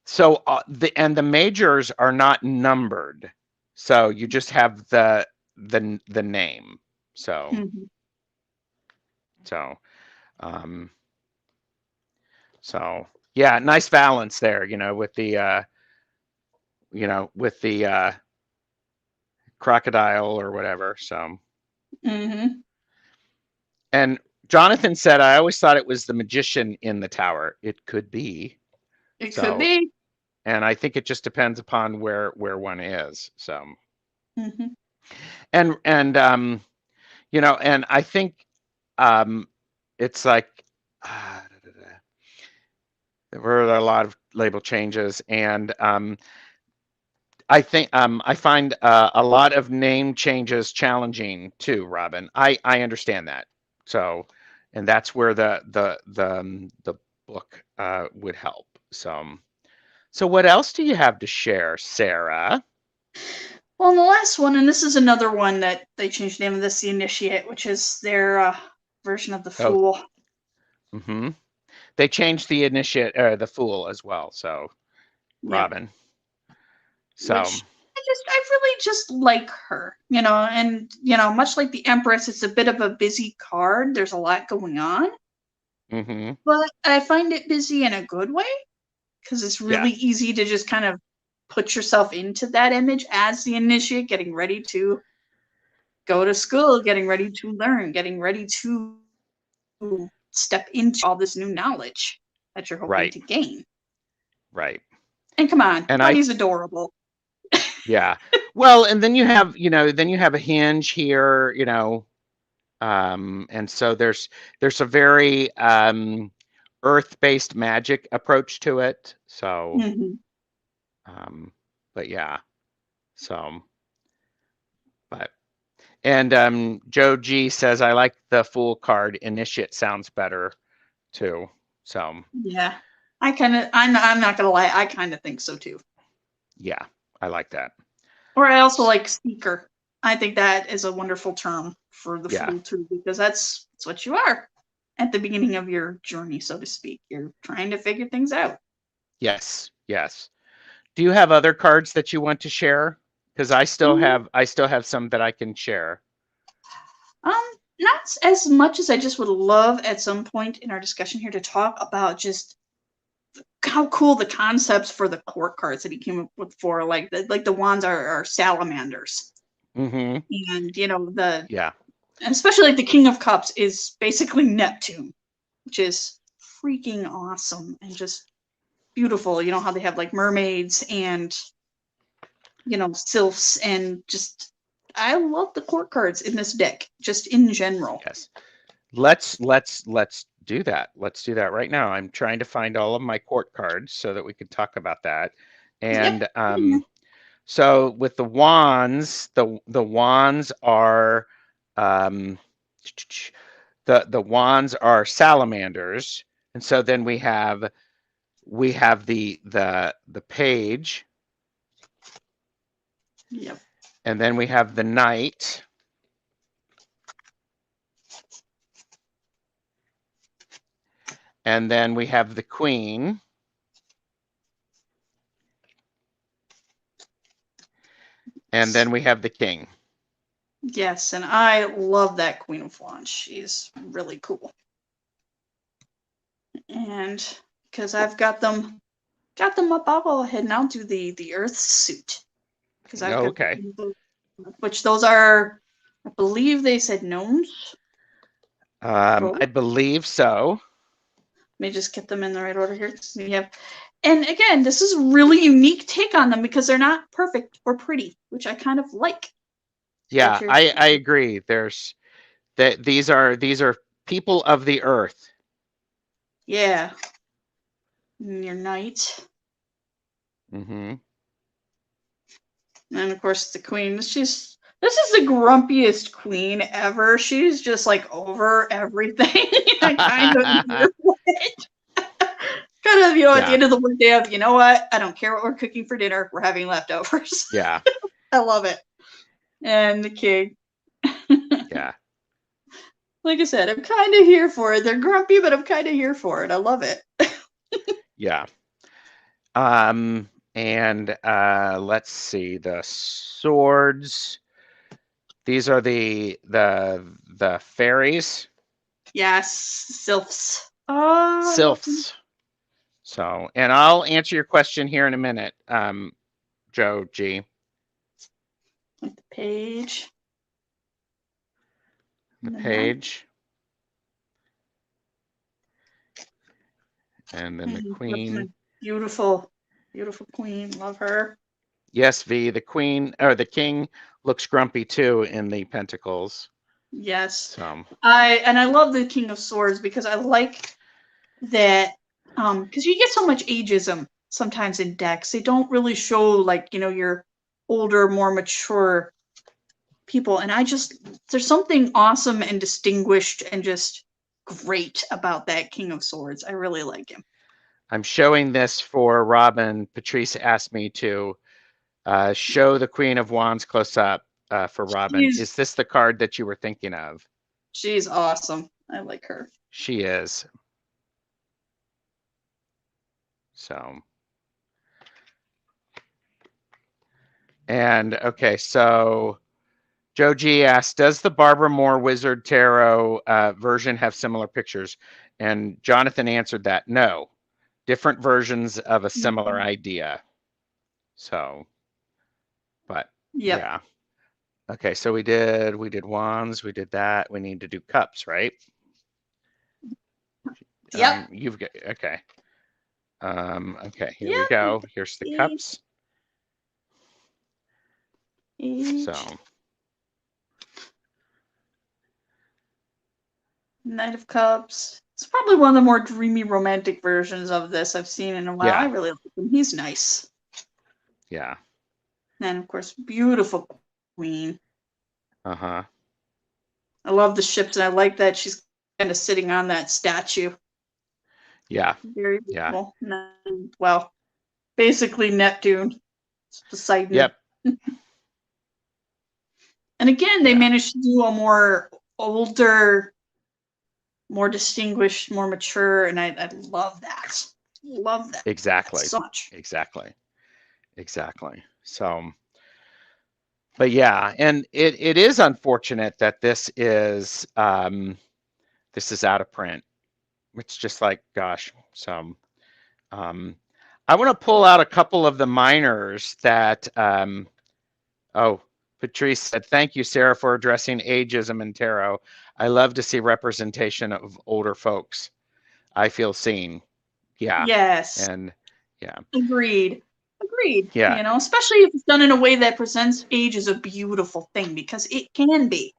so. The majors are not numbered, so you just have the name. So so yeah, nice balance there. You know, with the crocodile or whatever. So. And Jonathan said, I always thought it was the magician in the tower. It could be. Could be. And I think it just depends upon where one is. So, Mm-hmm. and you know, and I think it's like there were a lot of label changes, and I think I find a lot of name changes challenging too, Robin. I understand that. So, and that's where the book would help. So what else do you have to share, Sarah? Well, and the last one, and this is another one that they changed the name of this, the Initiate, which is their version of the Oh, Fool. mm-hmm. They changed the initiate, the fool as well. So, Yep. Robin. So, Which I really just like her, and much like the Empress, it's a bit of a busy card. There's a lot going on, mm-hmm. but I find it busy in a good way because it's really easy to just kind of put yourself into that image as the Initiate, getting ready to go to school, getting ready to learn, getting ready to step into all this new knowledge that you're hoping Right. to gain. Right. And come on, And Bunny's adorable. yeah. Well, and then you have, then you have a hinge here, and so there's a very earth-based magic approach to it. So, but yeah. So, but and Joe G says I like the Fool card. Initiate sounds better too. So Yeah, I'm not gonna lie, I kind of think so too. yeah, I like that. Or I also like Seeker. I think that is a wonderful term for the Fool too, because that's what you are at the beginning of your journey, so to speak. You're trying to figure things out. Yes, yes. Do you have other cards that you want to share? Because I still have some that I can share. Not as much as I just would love at some point in our discussion here to talk about just how cool the concepts for the court cards that he came up with for like the wands are salamanders. Mm-hmm. And especially like the King of Cups is basically Neptune, which is freaking awesome and just beautiful. You know how they have like mermaids and sylphs, and just I love the court cards in this deck just in general. Yes. Let's do that. Let's do that right now. I'm trying to find all of my court cards so that we can talk about that. And so with the wands, the wands are the wands are salamanders, and so then we have the page. Yep. And then we have the knight. And then we have the queen. And then we have the king. Yes, and I love that Queen of Wands. She's really cool. And because I've got them up, I'll go ahead and I'll do the Earth suit. Because I've got which those are, I believe they said gnomes. I believe so. Let me just get them in the right order here. So and again, this is a really unique take on them because they're not perfect or pretty, which I kind of like. Yeah, I agree. There's these are people of the earth. Yeah. And your knight. Mm-hmm. And of course the queen. This is the grumpiest queen ever. She's just like over everything. kind of at the end of the workday of, you know what? I don't care what we're cooking for dinner. We're having leftovers. Yeah. I love it. And the king. Yeah. Like I said, I'm kind of here for it. They're grumpy, but I'm kind of here for it. I love it. Yeah. And let's see, the swords. These are the fairies. Yes, sylphs. Sylphs. So, and I'll answer your question here in a minute, Joe G. Like the page. The page. And then the queen. Beautiful Beautiful queen. Love her. Yes, V, the queen or the king looks grumpy too in the pentacles. Yes. So I love the King of Swords because I like that because you get so much ageism sometimes in decks. They don't really show like, your older, more mature people. And there's something awesome and distinguished and just great about that King of Swords. I really like him. I'm showing this for Robin. Patrice asked me to show the Queen of Wands close up for Robin. Is this the card that you were thinking of? She's awesome. I like her. She is. So. And okay, so Joe G asked, does the Barbara Moore Wizard Tarot version have similar pictures? And Jonathan answered that no, different versions of a similar idea. So, but yeah. Okay, so we did wands, we did that. We need to do cups, right? Yep. You've got, okay. Okay, here we go. Here's the cups. So. Knight of Cups. It's probably one of the more dreamy romantic versions of this I've seen in a while. Yeah. I really like him. He's nice. Yeah. And of course, beautiful queen. Uh-huh. I love the ships, and I like that she's kind of sitting on that statue. Yeah. Very beautiful. Yeah. Well, basically Neptune. Poseidon. Yep. And again, they managed to do a more older, more distinguished, more mature, and I love that. Love that. Exactly. So much. Exactly. So, but yeah, and it is unfortunate that this is out of print. It's just like, gosh. So, I want to pull out a couple of the minors that. Patrice said, thank you, Sarah, for addressing ageism in tarot. I love to see representation of older folks. I feel seen. Yeah. Yes. And yeah. Agreed. Yeah. Especially if it's done in a way that presents age as a beautiful thing, because it can be.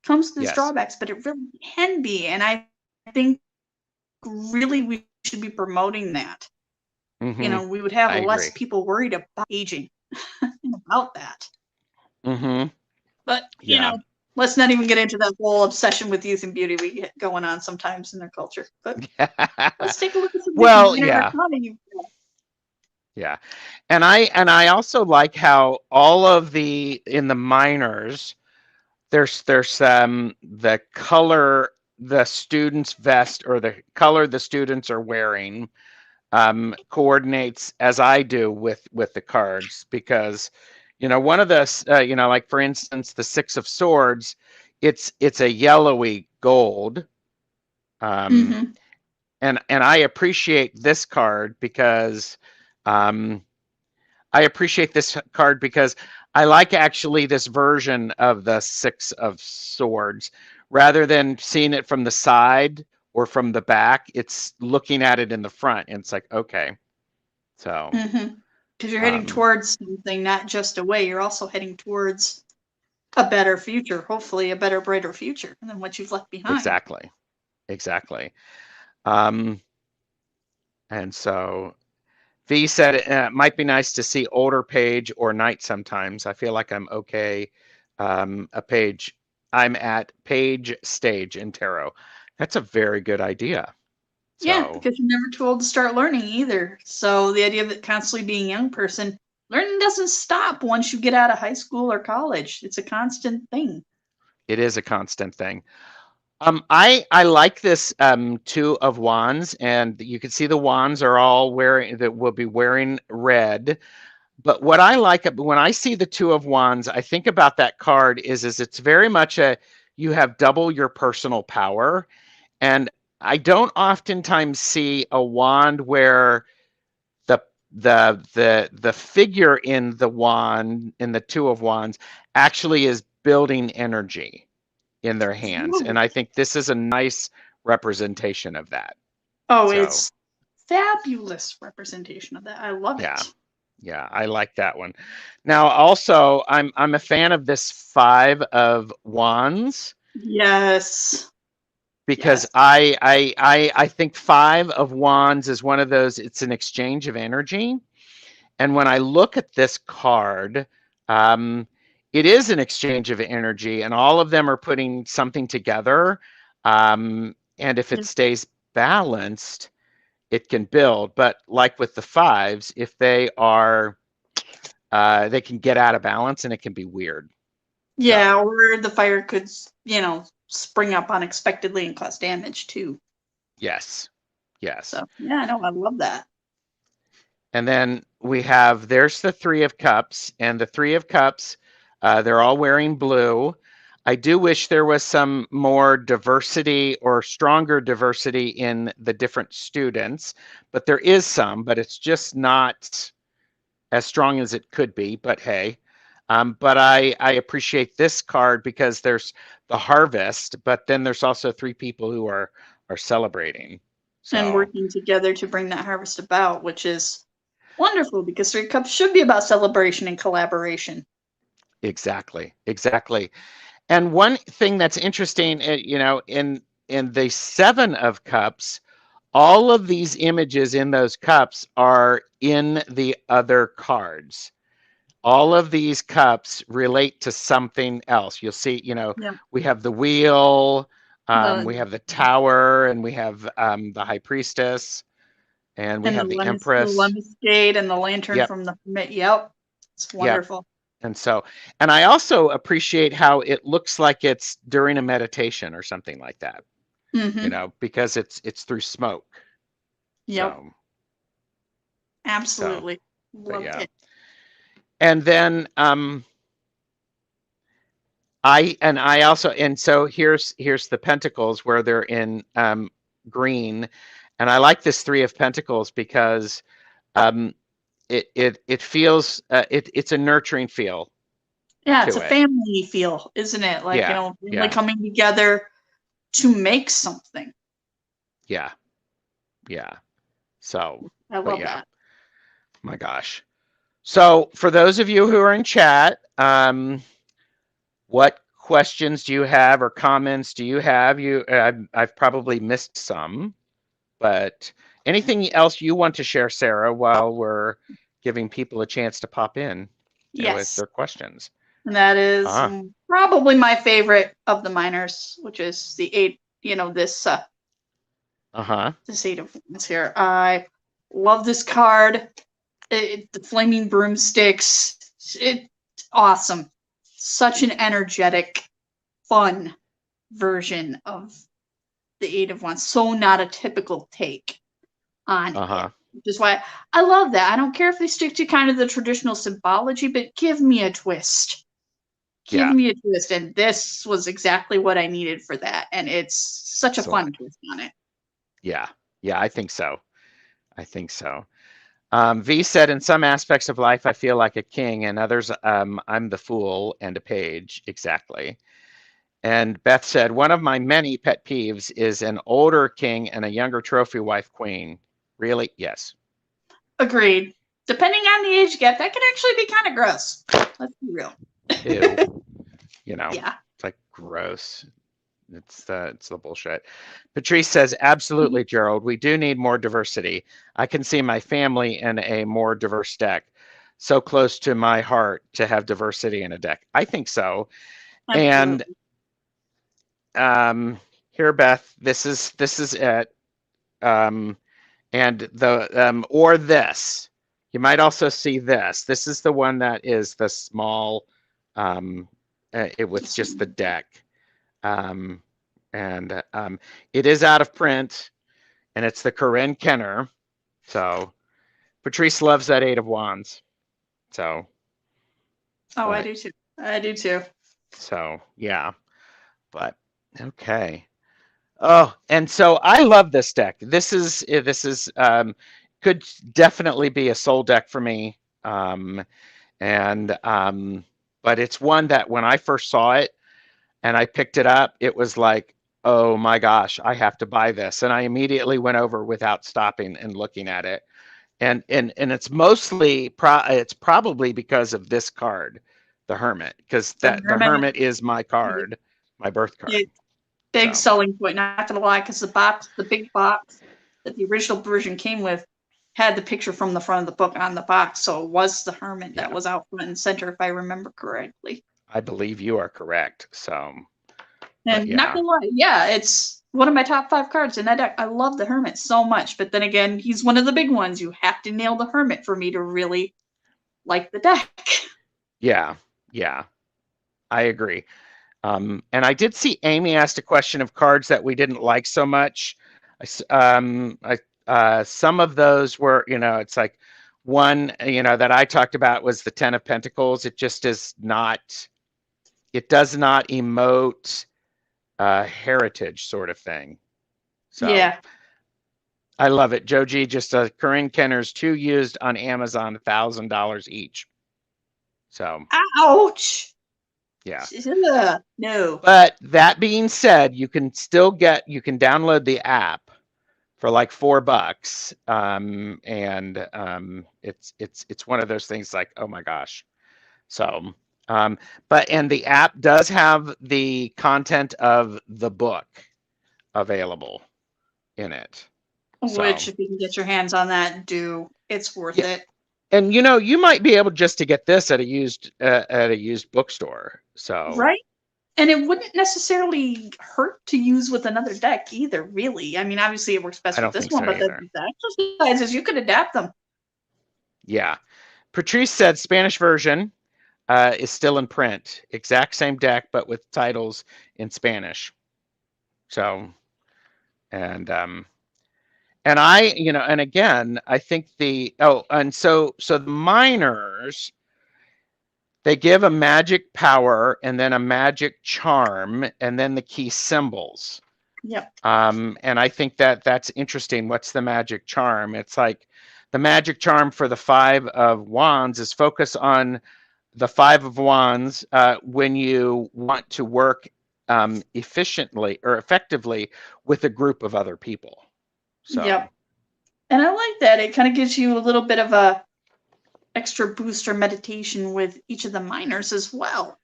Comes to drawbacks, but it really can be. And I think really we should be promoting that. Mm-hmm. We would have less people worried about aging about that. Mm-hmm. But let's not even get into that whole obsession with youth and beauty we get going on sometimes in their culture. But let's take a look at some Yeah. And I also like how all of in the minors, there's the color the student's vest or the color the students are wearing coordinates as I do with the cards, because one of the like for instance the Six of Swords, it's a yellowy gold, and I appreciate this card because I like actually this version of the Six of Swords rather than seeing it from the side or from the back. It's looking at it in the front, and it's like, okay, so because you're heading towards something, not just away. You're also heading towards a better future, hopefully a better, brighter future than what you've left behind. Exactly. And so V said it might be nice to see older page or knight sometimes. I feel like I'm okay. A page. I'm at page stage in tarot. That's a very good idea. Yeah, because you're never too old to start learning either. So the idea of it constantly being a young person, learning doesn't stop once you get out of high school or college. It's a constant thing. It is a constant thing. I like this Two of Wands, and you can see the wands are all will be wearing red. But what I like when I see the Two of Wands, I think about that card is it's very much you have double your personal power, and I don't oftentimes see a wand where the figure in the wand, in the Two of Wands, actually is building energy in their hands. And I think this is a nice representation of that. Oh, it's fabulous representation of that. I love Yeah. it. Yeah, I like that one. Now, also, I'm a fan of this 5 of Wands Yes. because Yes. I think 5 of Wands is one of those. It's an exchange of energy, and when I look at this card, um, it is an exchange of energy, and all of them are putting something together. And if it Yeah. stays balanced, it can build. But like with the 5s, if they are they can get out of balance and it can be weird. Yeah, So, or the fire could, spring up unexpectedly and cause damage too. yes, yes. So yeah, no, I love that. And then there's the 3 of Cups, and the 3 of Cups, they're all wearing blue. I do wish there was some more diversity or stronger diversity in the different students, but there is some, but it's just not as strong as it could be. But hey, but I appreciate this card because there's the harvest, but then there's also 3 people who are celebrating. And So working together to bring that harvest about, which is wonderful because Three Cups should be about celebration and collaboration. exactly, exactly. And one thing that's interesting, in the 7 of Cups, all of these images in those cups are in the other cards. All of these cups relate to something else. You'll see, Yeah. we have the wheel, we The have the tower, and we have the high priestess, and we and have the the empress. lemon and the lantern Yep, from the hermit. Yep. It's yep. wonderful. And I also appreciate how it looks like it's during a meditation or something like that, Mm-hmm. because it's through smoke. Yep. So, so, Absolutely. but Loved yeah. it. And then I also, and so here's the Pentacles where they're in green, and I like this 3 of Pentacles because it feels it's a nurturing feel Yeah, it's to a it. family feel, isn't it? Like, Yeah, family yeah, coming together to make something. yeah, yeah. So, I but love yeah, that. my gosh. So for those of you who are in chat, what questions do you have or comments do you have? I've probably missed some, but anything else you want to share, Sarah, while we're giving people a chance to pop in with Yes. their questions? And that is Ah, probably my favorite of the minors, which is the 8, uh-huh. this 8 of Wands here. I love this card. The flaming broomsticks. It's awesome. Such an energetic, fun version of the 8 of Wands. So not a typical take on Uh-huh. it. Which is why I love that. I don't care if they stick to kind of the traditional symbology, but give me a twist. Give Yeah. me a twist. And this was exactly what I needed for that. And it's such a fun Excellent. twist on it. Yeah. Yeah, I think so. I think so. V said, in some aspects of life, I feel like a king, and others, I'm the fool and a page. Exactly. And Beth said, one of my many pet peeves is an older king and a younger trophy wife queen. Really? Yes. Agreed. Depending on the age gap, that can actually be kind of gross. Let's be real. Ew. Yeah. It's like gross. It's the bullshit. Patrice says, absolutely, Gerald. We do need more diversity. I can see my family in a more diverse deck. So close to my heart to have diversity in a deck. I think so. And Absolutely. here, Beth, this is it. And the or this. You might also see this. This is the one that is the small with just the deck. And it is out of print, and it's the Corrine Kenner. So Patrice loves that 8 of Wands. So. Oh, I do too. I do too. So yeah, but okay. Oh, and so I love this deck. This is could definitely be a soul deck for me. And but it's one that when I first saw it and I picked it up, it was like, oh my gosh, I have to buy this. And I immediately went over without stopping and looking at it. And it's mostly it's probably because of this card, the Hermit, because The the Mermaid, Hermit is my card, my birth card. big So selling point. Not gonna lie, because the big box that the original version came with, had the picture from the front of the book on the box, so it was the Hermit that yeah, was out front and center, if I remember correctly. I believe you are correct. So, but And not yeah, gonna lie, yeah, it's one of my top 5 cards in that deck. I love the Hermit so much, but then again, he's one of the big ones. You have to nail the Hermit for me to really like the deck. yeah, yeah, I agree. And I did see Amy asked a question of cards that we didn't like so much. Some of those were, it's like one, that I talked about was the Ten of Pentacles. It just is not, it does not emote heritage sort of thing. So Yeah. I love it. Joe G, just Corrine Kenner's 2 used on Amazon, $1,000 each. So Ouch. yeah. Ugh, no. But that being said, you can download the app for like $4. It's one of those things like, oh my gosh. So, and the app does have the content of the book available in it. Which, So, if you can get your hands on that, it's worth yeah. it. And you might be able just to get this at a used bookstore. So, Right? And it wouldn't necessarily hurt to use with another deck either, really. I mean, obviously it works I best with don't this think one, so but either. the exercises, you could adapt them. Yeah. Patrice said Spanish version is still in print. Exact same deck, but with titles in Spanish. So, and and again, I think so the minors, they give a magic power and then a magic charm and then the key symbols. Yep. And I think that's interesting. What's the magic charm? It's like the magic charm for the 5 of Wands is focus on the 5 of Wands when you want to work efficiently or effectively with a group of other people. So, Yep. And I like that. It kind of gives you a little bit of a extra boost or meditation with each of the minors as well.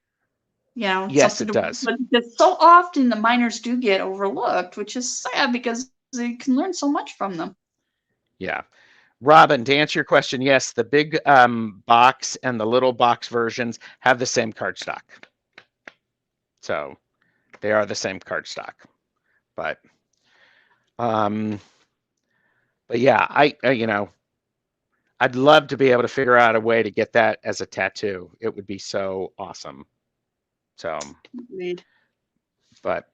yes, Something it does. because so often the minors do get overlooked, which is sad because you can learn so much from them. Yeah. Robin, to answer your question, yes, the big box and the little box versions have the same cardstock. So they are the same cardstock. But yeah, I'd love to be able to figure out a way to get that as a tattoo. It would be so awesome. So, Agreed. but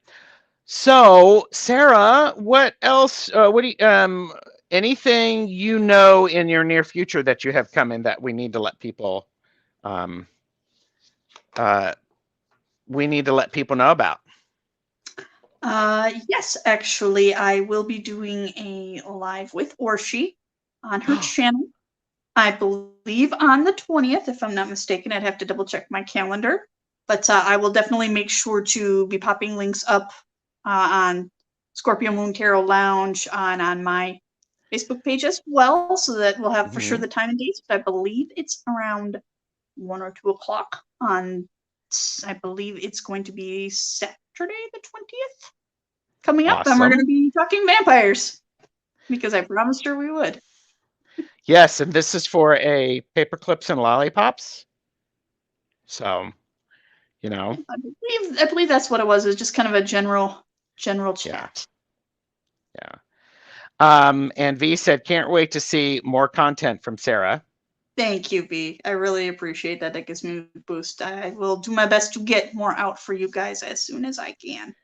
so Sarah, what else? What do you, anything in your near future that you have coming that we need to let people know about? Yes, actually, I will be doing a live with Orshi on her channel. I believe on the 20th, if I'm not mistaken. I'd have to double check my calendar. But I will definitely make sure to be popping links up on Scorpio Moon Tarot Lounge on my Facebook page as well, so that we'll have for sure the time and dates. But I believe it's around 1 or 2 o'clock on, I believe it's going to be Saturday the 20th coming up. And we're going to be talking vampires because I promised her we would. Yes, and this is for a paper clips and lollipops. So, I believe that's what it was. It was just kind of a general chat. Yeah. And V said, can't wait to see more content from Sarah. Thank you, V. I really appreciate that. That gives me a boost. I will do my best to get more out for you guys as soon as I can.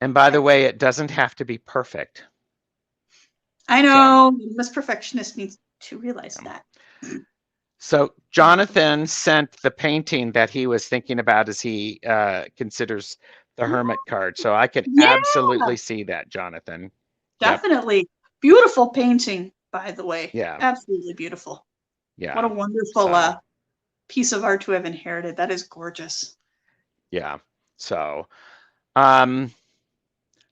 And by the way, it doesn't have to be perfect. I know. This perfectionist needs to realize that. So Jonathan sent the painting that he was thinking about as he considers the Hermit card. So I could absolutely see that, Jonathan. Definitely. Yep. Beautiful painting, by the way. Yeah. Absolutely beautiful. Yeah. What a wonderful piece of art to have inherited. That is gorgeous. Yeah. So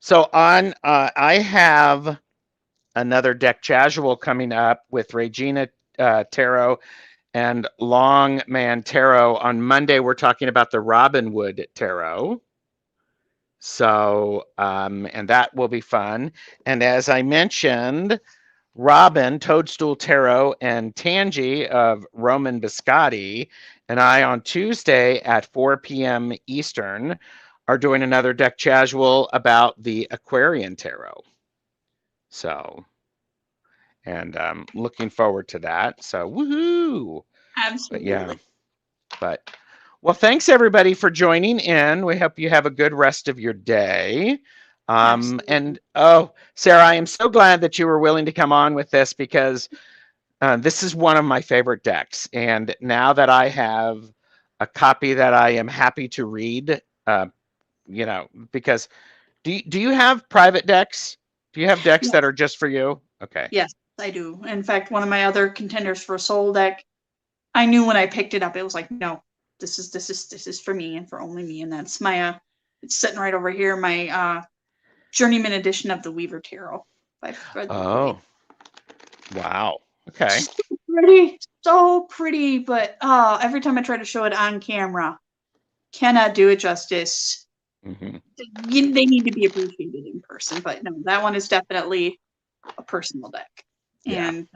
So on, I have another deck casual coming up with Regina Tarot and Longman Tarot. On Monday, we're talking about the Robinwood Tarot. So, and that will be fun. And as I mentioned, Robin, Toadstool Tarot, and Tangi of Roman Biscotti and I on Tuesday at 4 p.m. Eastern are doing another deck casual about the Aquarian Tarot. So, and looking forward to that. So, woohoo! Absolutely. But yeah, but well, thanks everybody for joining in. We hope you have a good rest of your day. And oh, Sarah, I am so glad that you were willing to come on with this because this is one of my favorite decks. And now that I have a copy that I am happy to read, you know, because do you have private decks? Do you have decks that are just for you? Okay. Yes, I do. In fact, one of my other contenders for a soul deck, I knew when I picked it up, it was like, no, this is for me and for only me. And that's my it's sitting right over here, my journeyman edition of the Weaver Tarot by Fred. Oh, wow. Okay. So pretty, but every time I try to show it on camera, cannot do it justice. Mm-hmm. They need to be appreciated in person, but no, that one is definitely a personal deck. Yeah. And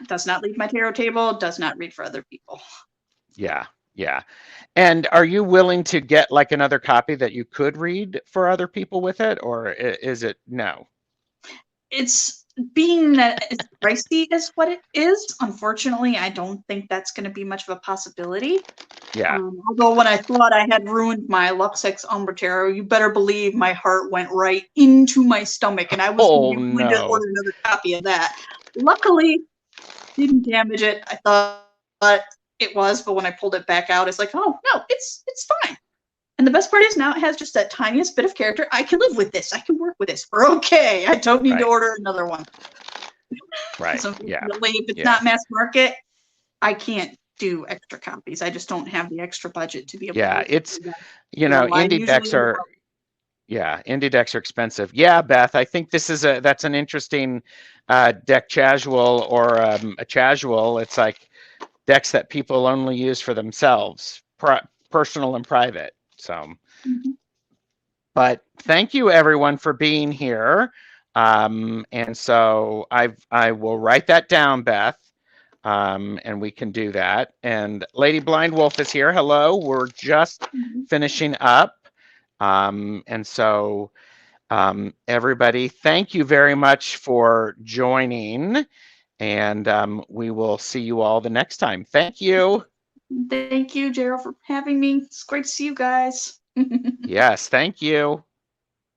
does not leave my tarot table, does not read for other people. Yeah, yeah. And are you willing to get like another copy that you could read for other people with it, or is it no? It's being that it's pricey is what it is. Unfortunately, I don't think that's going to be much of a possibility. Yeah. Although when I thought I had ruined my Luxex Umbra Tarot, you better believe my heart went right into my stomach, and I was going to order another copy of that. Luckily, didn't damage it. I thought it was, but when I pulled it back out, it's like, oh no, it's fine. And the best part is now it has just that tiniest bit of character. I can live with this. I can work with this. We're okay. I don't need to order another one. Right. So yeah. If it's not mass market, I can't do extra copies. I just don't have the extra budget to be able to. It's, you know, indie decks are, indie decks are expensive. Yeah, Beth, I think this is that's an interesting deck casual or a casual. It's like decks that people only use for themselves, personal and private. So, but thank you everyone for being here. And so I will write that down, Beth. And we can do that. And Lady Blind Wolf is here. Hello. We're just finishing up. And so everybody, thank you very much for joining. And we will see you all the next time. Thank you. Thank you, Gerald, for having me. It's great to see you guys. Yes, thank you.